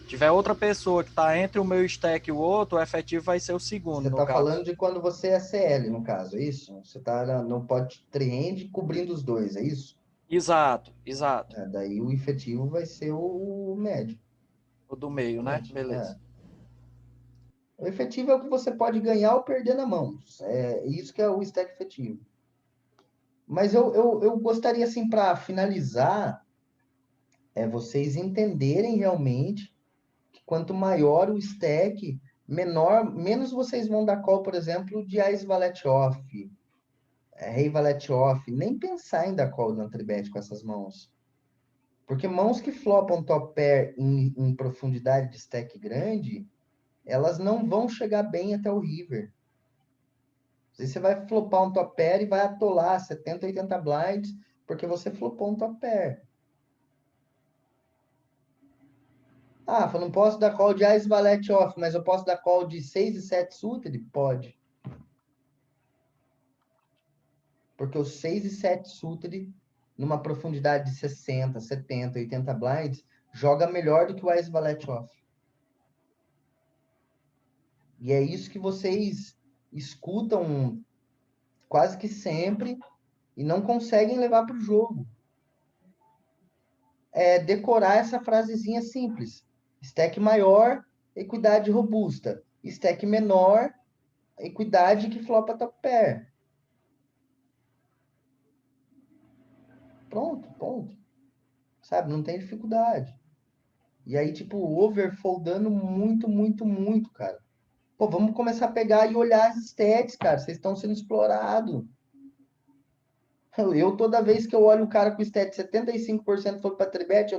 Tiver outra pessoa que está entre o meu stack e o outro, o efetivo vai ser o segundo,
Você
no
está
caso.
falando de quando você é CL, no caso, é isso? Você está no pot trend cobrindo os dois, é isso?
Exato.
Daí o efetivo vai ser o médio.
O do meio, né? Beleza.
O efetivo é o que você pode ganhar ou perder na mão. É isso que é o stack efetivo. Mas eu gostaria, assim, para finalizar, vocês entenderem realmente que quanto maior o stack, menos vocês vão dar call, por exemplo, de Ais Valete Off, Rei Valete Off. Nem pensar em dar call na tribet com essas mãos. Porque mãos que flopam top pair em profundidade de stack grande, elas não vão chegar bem até o river. Aí você vai flopar um top pair e vai atolar 70, 80 blinds, porque você flopou um top pair. Ah, eu não posso dar call de Ais Valete Off, mas eu posso dar call de 6 e 7 suited? Pode. Porque o 6 e 7 suited, numa profundidade de 60, 70, 80 blinds, joga melhor do que o Ais Valete Off. E é isso que vocês escutam quase que sempre e não conseguem levar para o jogo. É decorar essa frasezinha simples. Stack maior, equidade robusta. Stack menor, equidade que flopa top pair. Pronto, ponto. Sabe, não tem dificuldade. E aí, tipo, overfoldando muito, muito, muito, cara. Pô, vamos começar a pegar e olhar as stats, cara. Vocês estão sendo explorados. Eu, toda vez que eu olho o cara com stat 75% foi para tribet,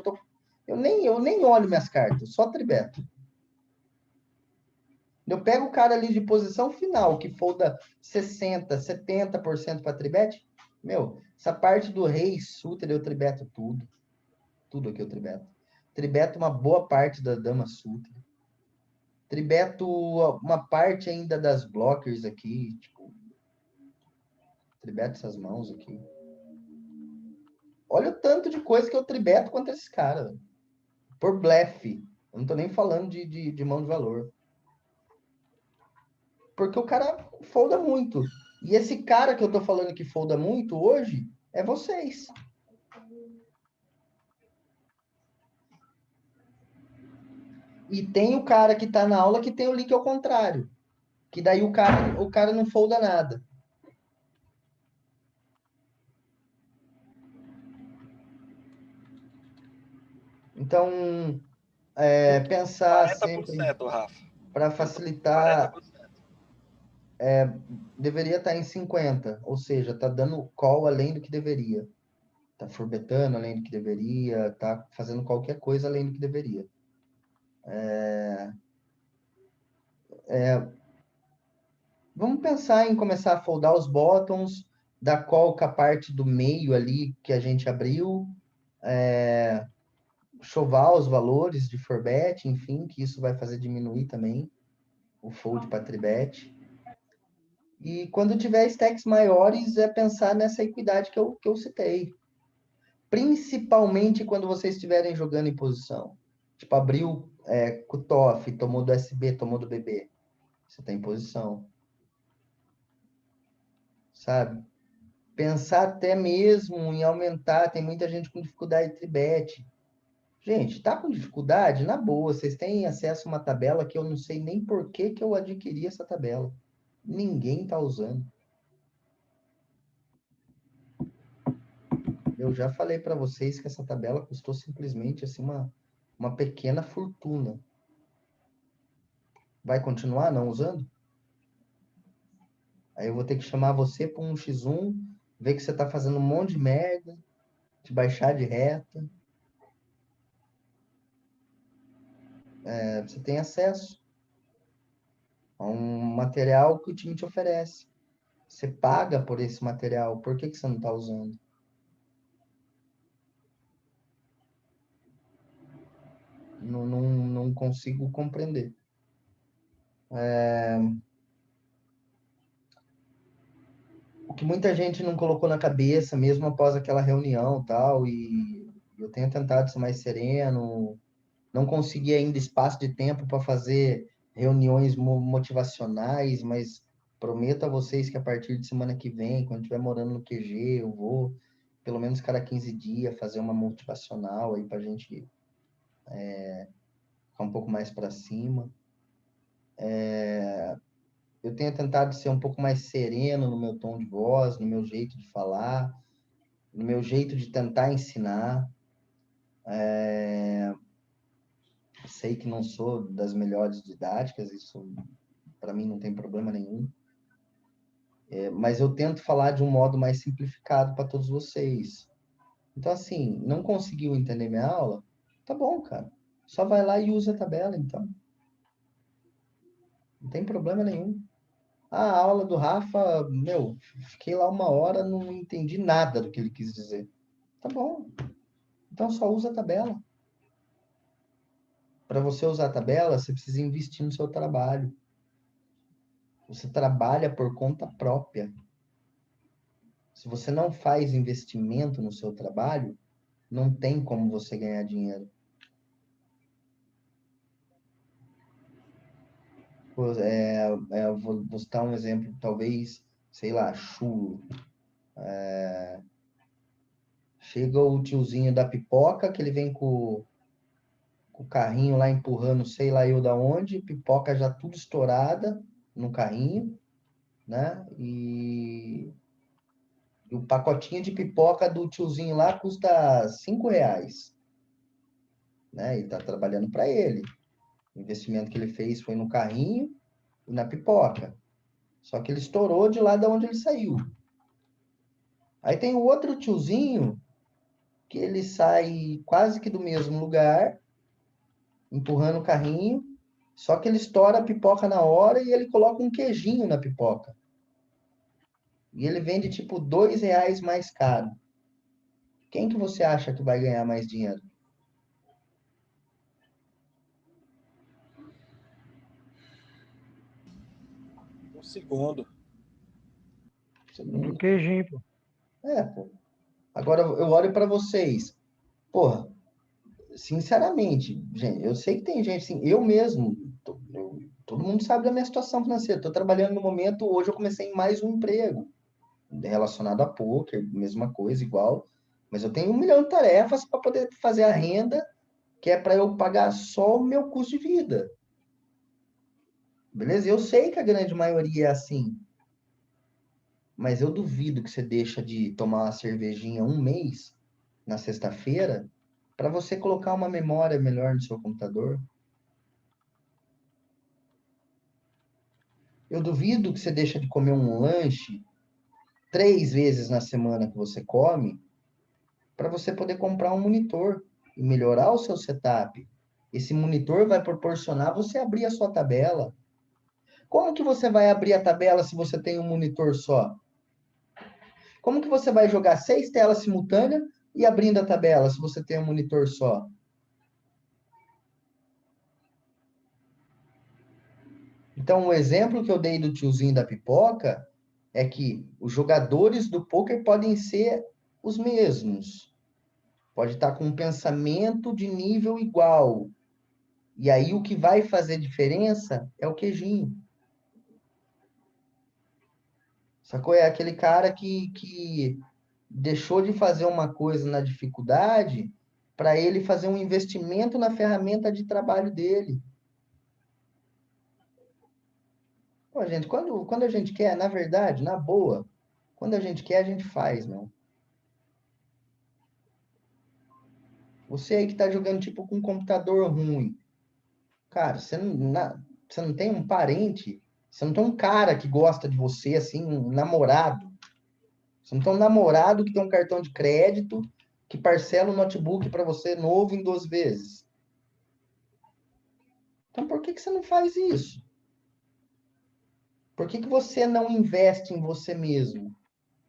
eu nem olho minhas cartas, só tribeto. Eu pego o cara ali de posição final, que folda 60%, 70% para tribet, essa parte do rei, suited, eu tribeto tudo. Tudo aqui eu tribeto. Tribeto uma boa parte da dama suited. Tribeto uma parte ainda das blockers aqui, tipo, tribeto essas mãos aqui. Olha o tanto de coisa que eu tribeto contra esse cara, por blefe. Eu não tô nem falando de mão de valor. Porque o cara folda muito. E esse cara que eu tô falando que folda muito hoje é vocês. E tem o cara que tá na aula que tem o link ao contrário. Que daí o cara não folda nada. Então, pensar
40%,
sempre
Rafa.
para facilitar deveria estar em 50, ou seja, está dando call além do que deveria. Está forbetando além do que deveria, está fazendo qualquer coisa além do que deveria. Vamos pensar em começar a foldar os bottoms, dar call com a parte do meio ali que a gente abriu, chovar os valores de forbet, enfim, que isso vai fazer diminuir também o fold para tribet. E quando tiver stacks maiores, é pensar nessa equidade que eu citei. Principalmente quando vocês estiverem jogando em posição. Tipo, abriu cutoff, tomou do SB, tomou do BB. Você está em posição. Sabe? Pensar até mesmo em aumentar. Tem muita gente com dificuldade de tribet. Gente, tá com dificuldade? Na boa, vocês têm acesso a uma tabela que eu não sei nem por que que eu adquiri essa tabela. Ninguém tá usando. Eu já falei para vocês que essa tabela custou simplesmente assim uma pequena fortuna. Vai continuar não usando? Aí eu vou ter que chamar você para um X1, ver que você tá fazendo um monte de merda, te baixar de reta. Você tem acesso a um material que o time te oferece. Você paga por esse material, por que que você não está usando? Não consigo compreender. O que muita gente não colocou na cabeça, mesmo após aquela reunião tal, e eu tenho tentado ser mais sereno, não consegui ainda espaço de tempo para fazer reuniões motivacionais, mas prometo a vocês que a partir de semana que vem, quando estiver morando no QG, eu vou, pelo menos cada 15 dias, fazer uma motivacional aí para a gente ficar um pouco mais para cima. Eu tenho tentado ser um pouco mais sereno no meu tom de voz, no meu jeito de falar, no meu jeito de tentar ensinar. Sei que não sou das melhores didáticas, isso para mim não tem problema nenhum. Mas eu tento falar de um modo mais simplificado para todos vocês. Então, assim, não conseguiu entender minha aula? Tá bom, cara. Só vai lá e usa a tabela, então. Não tem problema nenhum. A aula do Rafa, fiquei lá 1 hora, não entendi nada do que ele quis dizer. Tá bom. Então só usa a tabela. Para você usar a tabela, você precisa investir no seu trabalho. Você trabalha por conta própria. Se você não faz investimento no seu trabalho, não tem como você ganhar dinheiro. Vou citar um exemplo, talvez, sei lá, chulo. Chega o tiozinho da pipoca, que ele vem com o carrinho lá empurrando, sei lá eu da onde, pipoca já tudo estourada no carrinho, né? E o pacotinho de pipoca do tiozinho lá custa R$ 5, né? E tá trabalhando para ele. O investimento que ele fez foi no carrinho e na pipoca. Só que ele estourou de lá de onde ele saiu. Aí tem o outro tiozinho que ele sai quase que do mesmo lugar, empurrando o carrinho, só que ele estoura a pipoca na hora e ele coloca um queijinho na pipoca. E ele vende tipo R$ 2 mais caro. Quem que você acha que vai ganhar mais dinheiro?
O segundo.
Do queijinho, pô.
Pô. Agora eu olho para vocês. Porra, sinceramente, gente, eu sei que tem gente assim, eu mesmo, todo mundo sabe da minha situação financeira. Estou trabalhando no momento, hoje eu comecei em mais um emprego relacionado a poker, mesma coisa, igual. Mas eu tenho 1 milhão de tarefas para poder fazer a renda, que é para eu pagar só o meu custo de vida. Beleza? Eu sei que a grande maioria é assim. Mas eu duvido que você deixa de tomar uma cervejinha um mês, na sexta-feira, para você colocar uma memória melhor no seu computador. Eu duvido que você deixa de comer um lanche 3 vezes na semana que você come para você poder comprar um monitor e melhorar o seu setup. Esse monitor vai proporcionar você abrir a sua tabela. Como que você vai abrir a tabela se você tem um monitor só? Como que você vai jogar 6 telas simultâneas e abrindo a tabela se você tem um monitor só? Então, o exemplo que eu dei do tiozinho da pipoca é que os jogadores do poker podem ser os mesmos. Pode estar com um pensamento de nível igual. E aí o que vai fazer diferença é o queijinho. Sacou? É aquele cara que deixou de fazer uma coisa na dificuldade para ele fazer um investimento na ferramenta de trabalho dele. Pô, gente, quando a gente quer, na verdade, na boa, quando a gente quer, a gente faz, não? Você aí que tá jogando tipo com um computador ruim. Cara, você não tem um parente, você não tem um cara que gosta de você, assim, um namorado. Você não tem um namorado que tem um cartão de crédito, que parcela um notebook para você novo em 2 vezes. Então, por que você não faz isso? Por que você não investe em você mesmo?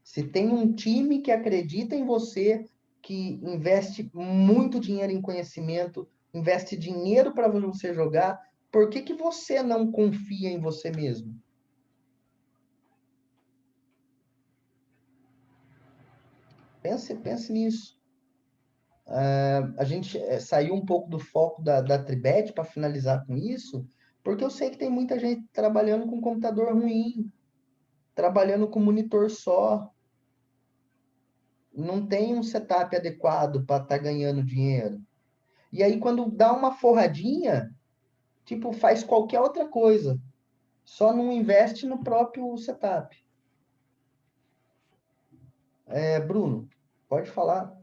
Se tem um time que acredita em você, que investe muito dinheiro em conhecimento, investe dinheiro para você jogar, por que você não confia em você mesmo? Pense nisso. A gente saiu um pouco do foco da Tribet para finalizar com isso, porque eu sei que tem muita gente trabalhando com computador ruim, trabalhando com monitor só, não tem um setup adequado para estar ganhando dinheiro. E aí, quando dá uma forradinha, tipo, faz qualquer outra coisa, só não investe no próprio setup. Bruno, pode falar.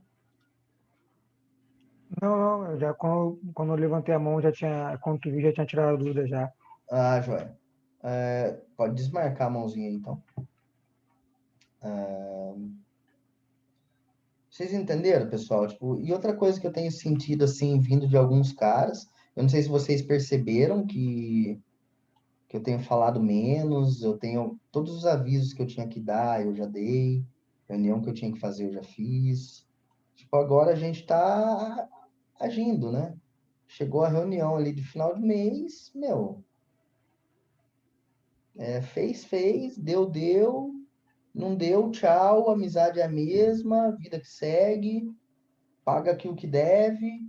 Não, eu já quando eu levantei a mão, quando tu viu, já tinha tirado a dúvida já.
Ah, joia. Pode desmarcar a mãozinha aí, então. Vocês entenderam, pessoal? Tipo, e outra coisa que eu tenho sentido, assim, vindo de alguns caras, eu não sei se vocês perceberam que eu tenho falado menos, eu tenho todos os avisos que eu tinha que dar, eu já dei, reunião que eu tinha que fazer, eu já fiz. Tipo, agora a gente está agindo, né? Chegou a reunião ali de final de mês, meu, fez, deu, não deu, tchau, amizade é a mesma, vida que segue, paga aqui o que deve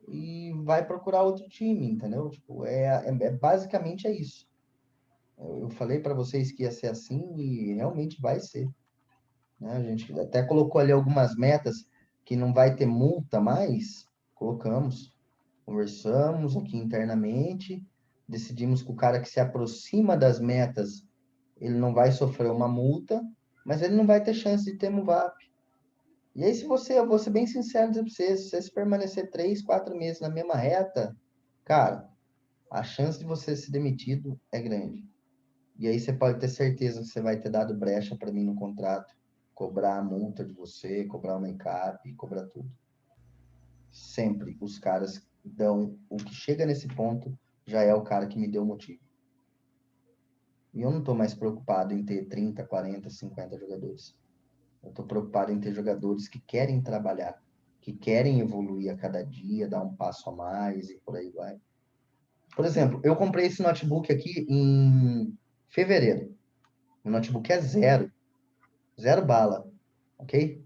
e vai procurar outro time, entendeu? Tipo, basicamente é isso. Eu falei para vocês que ia ser assim e realmente vai ser, né? A gente até colocou ali algumas metas que não vai ter multa mais, colocamos, conversamos aqui internamente, decidimos que o cara que se aproxima das metas, ele não vai sofrer uma multa, mas ele não vai ter chance de ter MUVAP. E aí, eu vou ser bem sincero dizer para vocês, se você permanecer 3, 4 meses na mesma reta, cara, a chance de você ser demitido é grande. E aí você pode ter certeza que você vai ter dado brecha para mim no contrato, cobrar a multa de você, cobrar uma encap, cobrar tudo. Sempre os caras dão o que chega nesse ponto, já é o cara que me deu o motivo. E eu não estou mais preocupado em ter 30, 40, 50 jogadores. Eu estou preocupado em ter jogadores que querem trabalhar, que querem evoluir a cada dia, dar um passo a mais e por aí vai. Por exemplo, eu comprei esse notebook aqui em fevereiro. O notebook é zero bala, ok?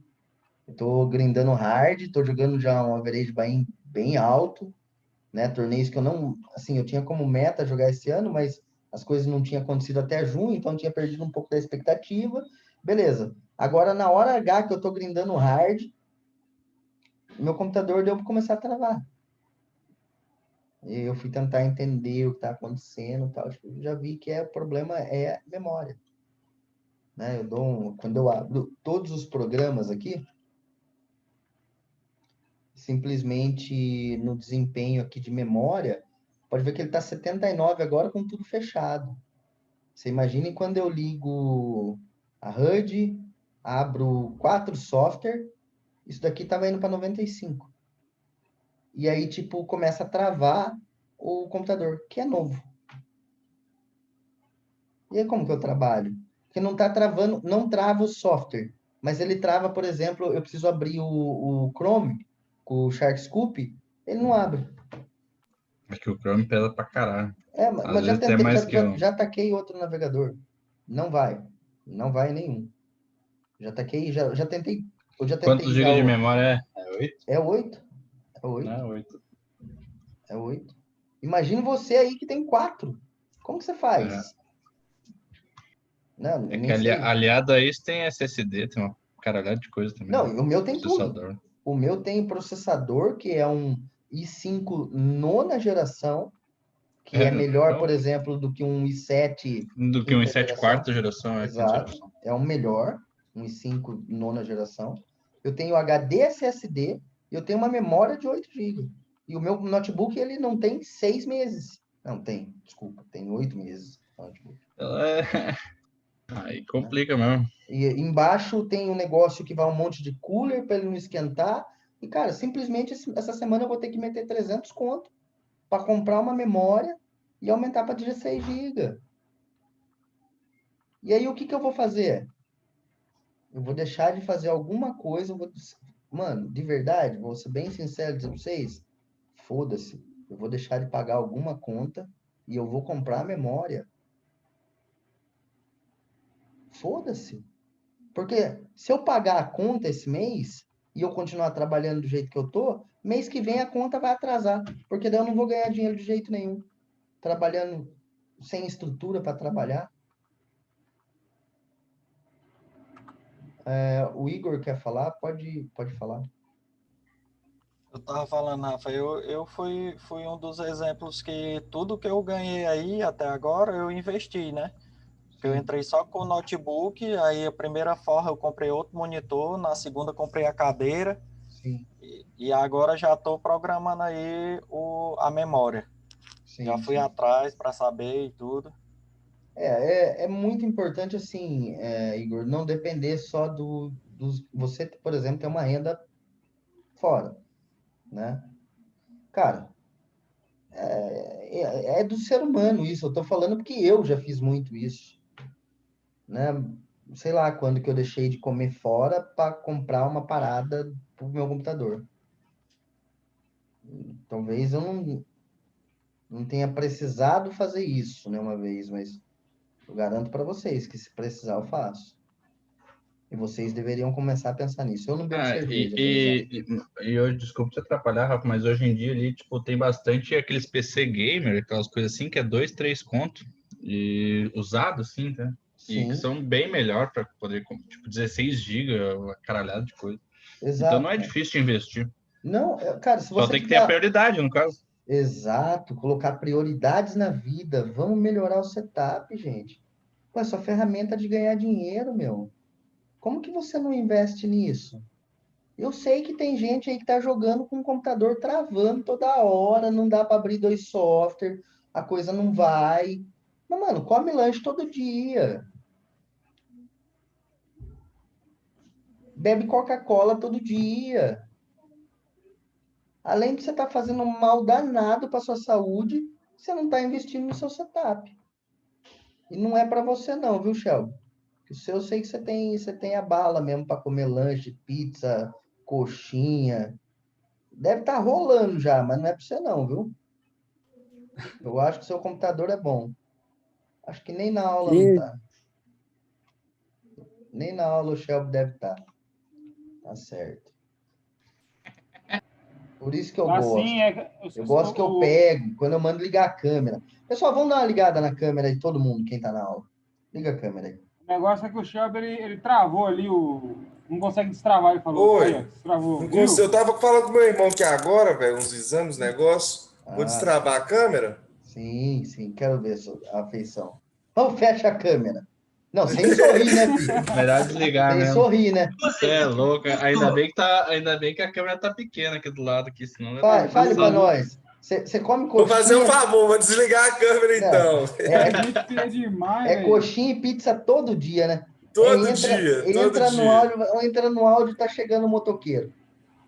Eu tô grindando hard, tô jogando já um average bem alto, né? Torneios que eu não, assim, eu tinha como meta jogar esse ano, mas as coisas não tinham acontecido até junho, então eu tinha perdido um pouco da expectativa. Beleza. Agora, na hora H que eu tô grindando hard, meu computador deu para começar a travar. Eu fui tentar entender o que tá acontecendo, tal. Já vi que o problema é memória, né? Quando eu abro todos os programas aqui, simplesmente no desempenho aqui de memória, pode ver que ele está 79 agora com tudo fechado. Você imagine quando eu ligo a HUD, abro 4 software, isso daqui tava indo para 95. E aí, tipo, começa a travar o computador, que é novo. E aí, como que eu trabalho? Porque não tá travando, não trava o software, mas ele trava, por exemplo, eu preciso abrir o Chrome com o Sharkscope, ele não abre.
É que o Chrome pesa pra caralho.
Mas
Às
já
vezes até
tentei,
mais que eu.
já taquei outro navegador. Não vai. Não vai nenhum. Já taquei, já tentei. Eu já
Quantos
tentei já
GB de memória é? É 8?
É 8. É
Não
8.
é 8.
É 8. Imagina você aí que tem 4. Como que você faz? Não,
É
nem
que
sei.
aliado a isso tem SSD, tem uma caralhada de coisa também.
Não, o meu tem tudo.
Processador.
O meu tem processador, que é um i5 nona geração, que é melhor,
Então,
por exemplo, do que um i7
do que um
quinta
i7
geração.
quarta geração, é quinta
Exato.
geração.
É um melhor, um i5 nona geração. Eu tenho HD SSD e eu tenho uma memória de 8 GB. E o meu notebook, ele não tem 6 meses. Não, tem, desculpa, tem 8 meses. Notebook.
Aí complica mesmo.
E embaixo tem um negócio que vai um monte de cooler para ele não esquentar. E, cara, simplesmente essa semana eu vou ter que meter 300 conto para comprar uma memória e aumentar para 16 GB. E aí, o que eu vou fazer? Eu vou deixar de fazer alguma coisa. Mano, de verdade, vou ser bem sincero dizer pra vocês. Foda-se. Eu vou deixar de pagar alguma conta e eu vou comprar a memória. Foda-se. Porque se eu pagar a conta esse mês e eu continuar trabalhando do jeito que eu tô, mês que vem a conta vai atrasar. Porque daí eu não vou ganhar dinheiro de jeito nenhum. Trabalhando sem estrutura para trabalhar. O Igor quer falar? Pode falar.
Eu tava falando, Rafa, eu fui um dos exemplos que tudo que eu ganhei aí até agora eu investi, né? Eu entrei só com o notebook, aí a primeira forra eu comprei outro monitor, na segunda comprei a cadeira.
Sim.
E agora já estou programando aí a memória.
Sim,
já fui atrás para saber e tudo.
É muito importante, assim, Igor, não depender só Você, por exemplo, tem uma renda fora, né? Cara, é do ser humano isso. Eu tô falando porque eu já fiz muito isso, né? Sei lá quando que eu deixei de comer fora para comprar uma parada pro meu computador. Talvez eu não tenha precisado fazer isso, né, uma vez, mas eu garanto para vocês que se precisar eu faço. E vocês deveriam começar a pensar nisso. Eu não bebo cerveja, por exemplo.
E hoje, desculpa te atrapalhar, Rafa, mas hoje em dia ali, tipo, tem bastante aqueles PC gamer, aquelas coisas assim, que é 2, 3 conto, e usado, assim, tá? E que
Sim,
são bem melhor para poder, tipo, 16 GB, uma caralhada de coisa. Então não é
exato.
difícil de investir.
Não, cara, se
Só
você
tem que ter a prioridade, no caso.
Exato, colocar prioridades na vida. Vamos melhorar o setup, gente. Pô, é só ferramenta de ganhar dinheiro, meu. Como que você não investe nisso? Eu sei que tem gente aí que tá jogando com o computador travando toda hora, não dá para abrir 2 softwares, a coisa não vai. Mas, mano, come lanche todo dia. Bebe Coca-Cola todo dia. Além de você estar fazendo um mal danado para sua saúde, você não está investindo no seu setup. E não é para você não, viu, Shelby? O seu eu sei que você tem a bala mesmo para comer lanche, pizza, coxinha. Deve estar rolando já, mas não é para você não, viu? Eu acho que seu computador é bom. Acho que nem na aula não tá. Nem na aula o Shelby deve estar. Tá certo. Por isso que eu gosto.
Assim,
Eu gosto que eu pego, quando eu mando ligar a câmera. Pessoal, vamos dar uma ligada na câmera de todo mundo, quem tá na aula. Liga a câmera aí.
O negócio é que o Shelby, ele travou ali, não consegue destravar, ele falou.
Oi.
Aí, destravou.
Eu tava falando com meu irmão que agora, velho, uns exames, negócio. Vou destravar a câmera?
Sim, quero ver a afeição. Então fecha a câmera. Não, sem sorrir, né, filho?
Melhor desligar
sem
mesmo.
Sorrir, né?
Você é louco. Ainda bem que a câmera tá pequena aqui do lado, aqui, senão...
Fale pra nós. Você come
Vou
coxinha...
fazer um favor, vou desligar a câmera então.
É demais, velho.
Coxinha e pizza todo dia, né?
Todo dia.
Entra no áudio, tá chegando o motoqueiro.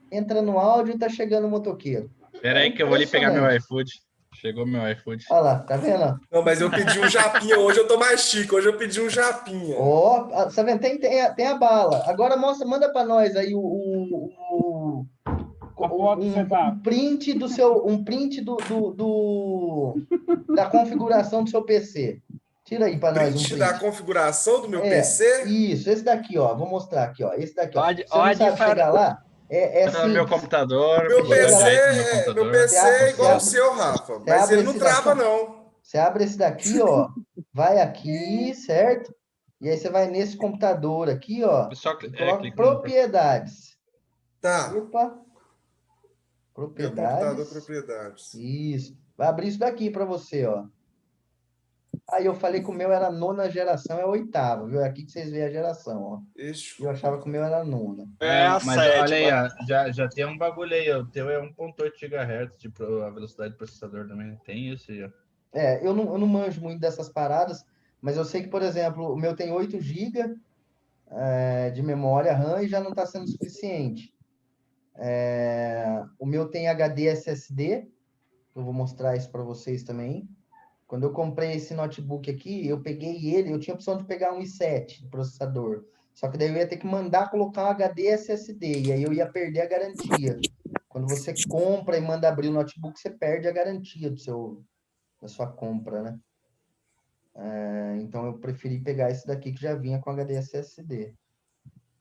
Entra no áudio, tá chegando o motoqueiro.
Pera aí que eu vou ali pegar meu iFood. Chegou meu iFood.
Olha lá, tá vendo?
Não, mas eu pedi um japinha hoje, eu tô mais chique. Hoje eu pedi um japinha.
Ó, tá vendo? Tem a bala. Agora manda pra nós aí um print do seu, da configuração do seu PC. Tira aí para nós um print.
Da configuração do meu PC?
Isso, esse daqui, ó. Vou mostrar aqui, ó. Esse daqui, ó.
Você
não sabe chegar lá?
No meu computador.
Meu PC é igual o seu, Rafa. Mas ele não trava, não.
Você abre esse daqui, ó. Vai aqui, certo? E aí você vai nesse computador aqui, ó. Coloca propriedades.
Tá.
Opa. Propriedades.
Meu computador, propriedades.
Isso. Vai abrir isso daqui para você, ó. Aí eu falei que o meu era 9ª geração, é 8ª, viu? É aqui que vocês veem a geração, ó.
Isso.
Eu achava que o meu era 9ª.
Mas olha aí, ó, já tem um bagulho aí, ó. O teu é 1.8 GHz, tipo, a velocidade do processador também. Tem isso aí, ó.
Eu não manjo muito dessas paradas, mas eu sei que, por exemplo, o meu tem 8 GB de memória RAM e já não está sendo suficiente. O meu tem HD SSD, eu vou mostrar isso para vocês também. Quando eu comprei esse notebook aqui, eu peguei ele, eu tinha a opção de pegar um i7 de processador. Só que daí eu ia ter que mandar colocar um HD SSD, e aí eu ia perder a garantia. Quando você compra e manda abrir o notebook, você perde a garantia da sua compra, né? Então eu preferi pegar esse daqui que já vinha com HD SSD.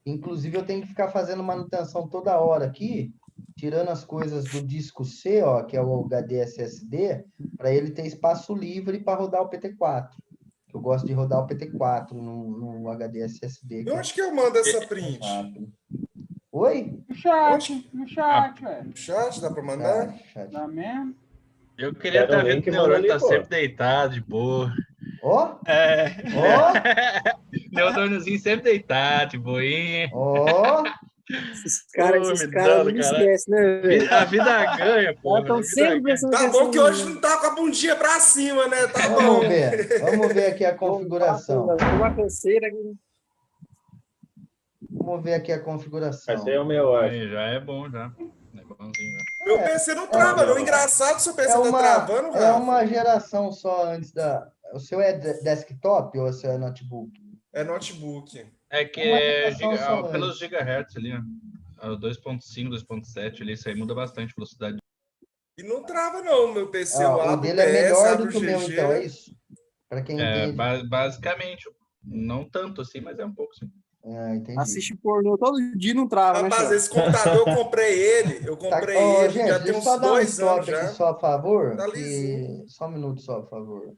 Inclusive eu tenho que ficar fazendo manutenção toda hora aqui, tirando as coisas do disco C, ó, que é o HD SSD, para ele ter espaço livre para rodar o PT4. Eu gosto de rodar o PT4 no HD SSD.
E onde que eu mando essa print?
Oi?
No chat, velho.
No chat, dá para mandar?
Dá mesmo?
Eu queria estar vendo que o Neurônio tá sempre deitado, de boa.
Ó!
Neurôniozinho sempre deitado, de boinha.
Ó!
Esses caras não esquecem, né, velho?
A vida ganha, pô.
Estão sempre pensando
Tá bom que hoje não tá com a bundinha pra cima, né? Tá bom.
Vamos ver aqui a configuração.
Uma canseira aqui.
Vamos ver aqui a configuração.
Esse aí é o meu, acho.
Já é bom, já. É bonzinho, já.
Meu PC não trava, não. Engraçado, seu PC tá travando,
Rafa. É uma geração só antes da... O seu é desktop ou o seu é notebook?
É notebook.
É que pelos gigahertz ali, ó. 2.5, 2.7 ali, isso aí muda bastante a velocidade.
E não trava, não, meu PC.
O dele é melhor do que o meu, então, é isso? Para quem entende.
Basicamente, não tanto assim, mas é um pouco sim.
Entendi.
Assiste pornô todo dia, não trava,
Rapaz,
né?
esse computador eu comprei ele.
Gente,
já tem uns 2 anos já.
aqui só, por favor.
Tá
Só um minuto só, por favor.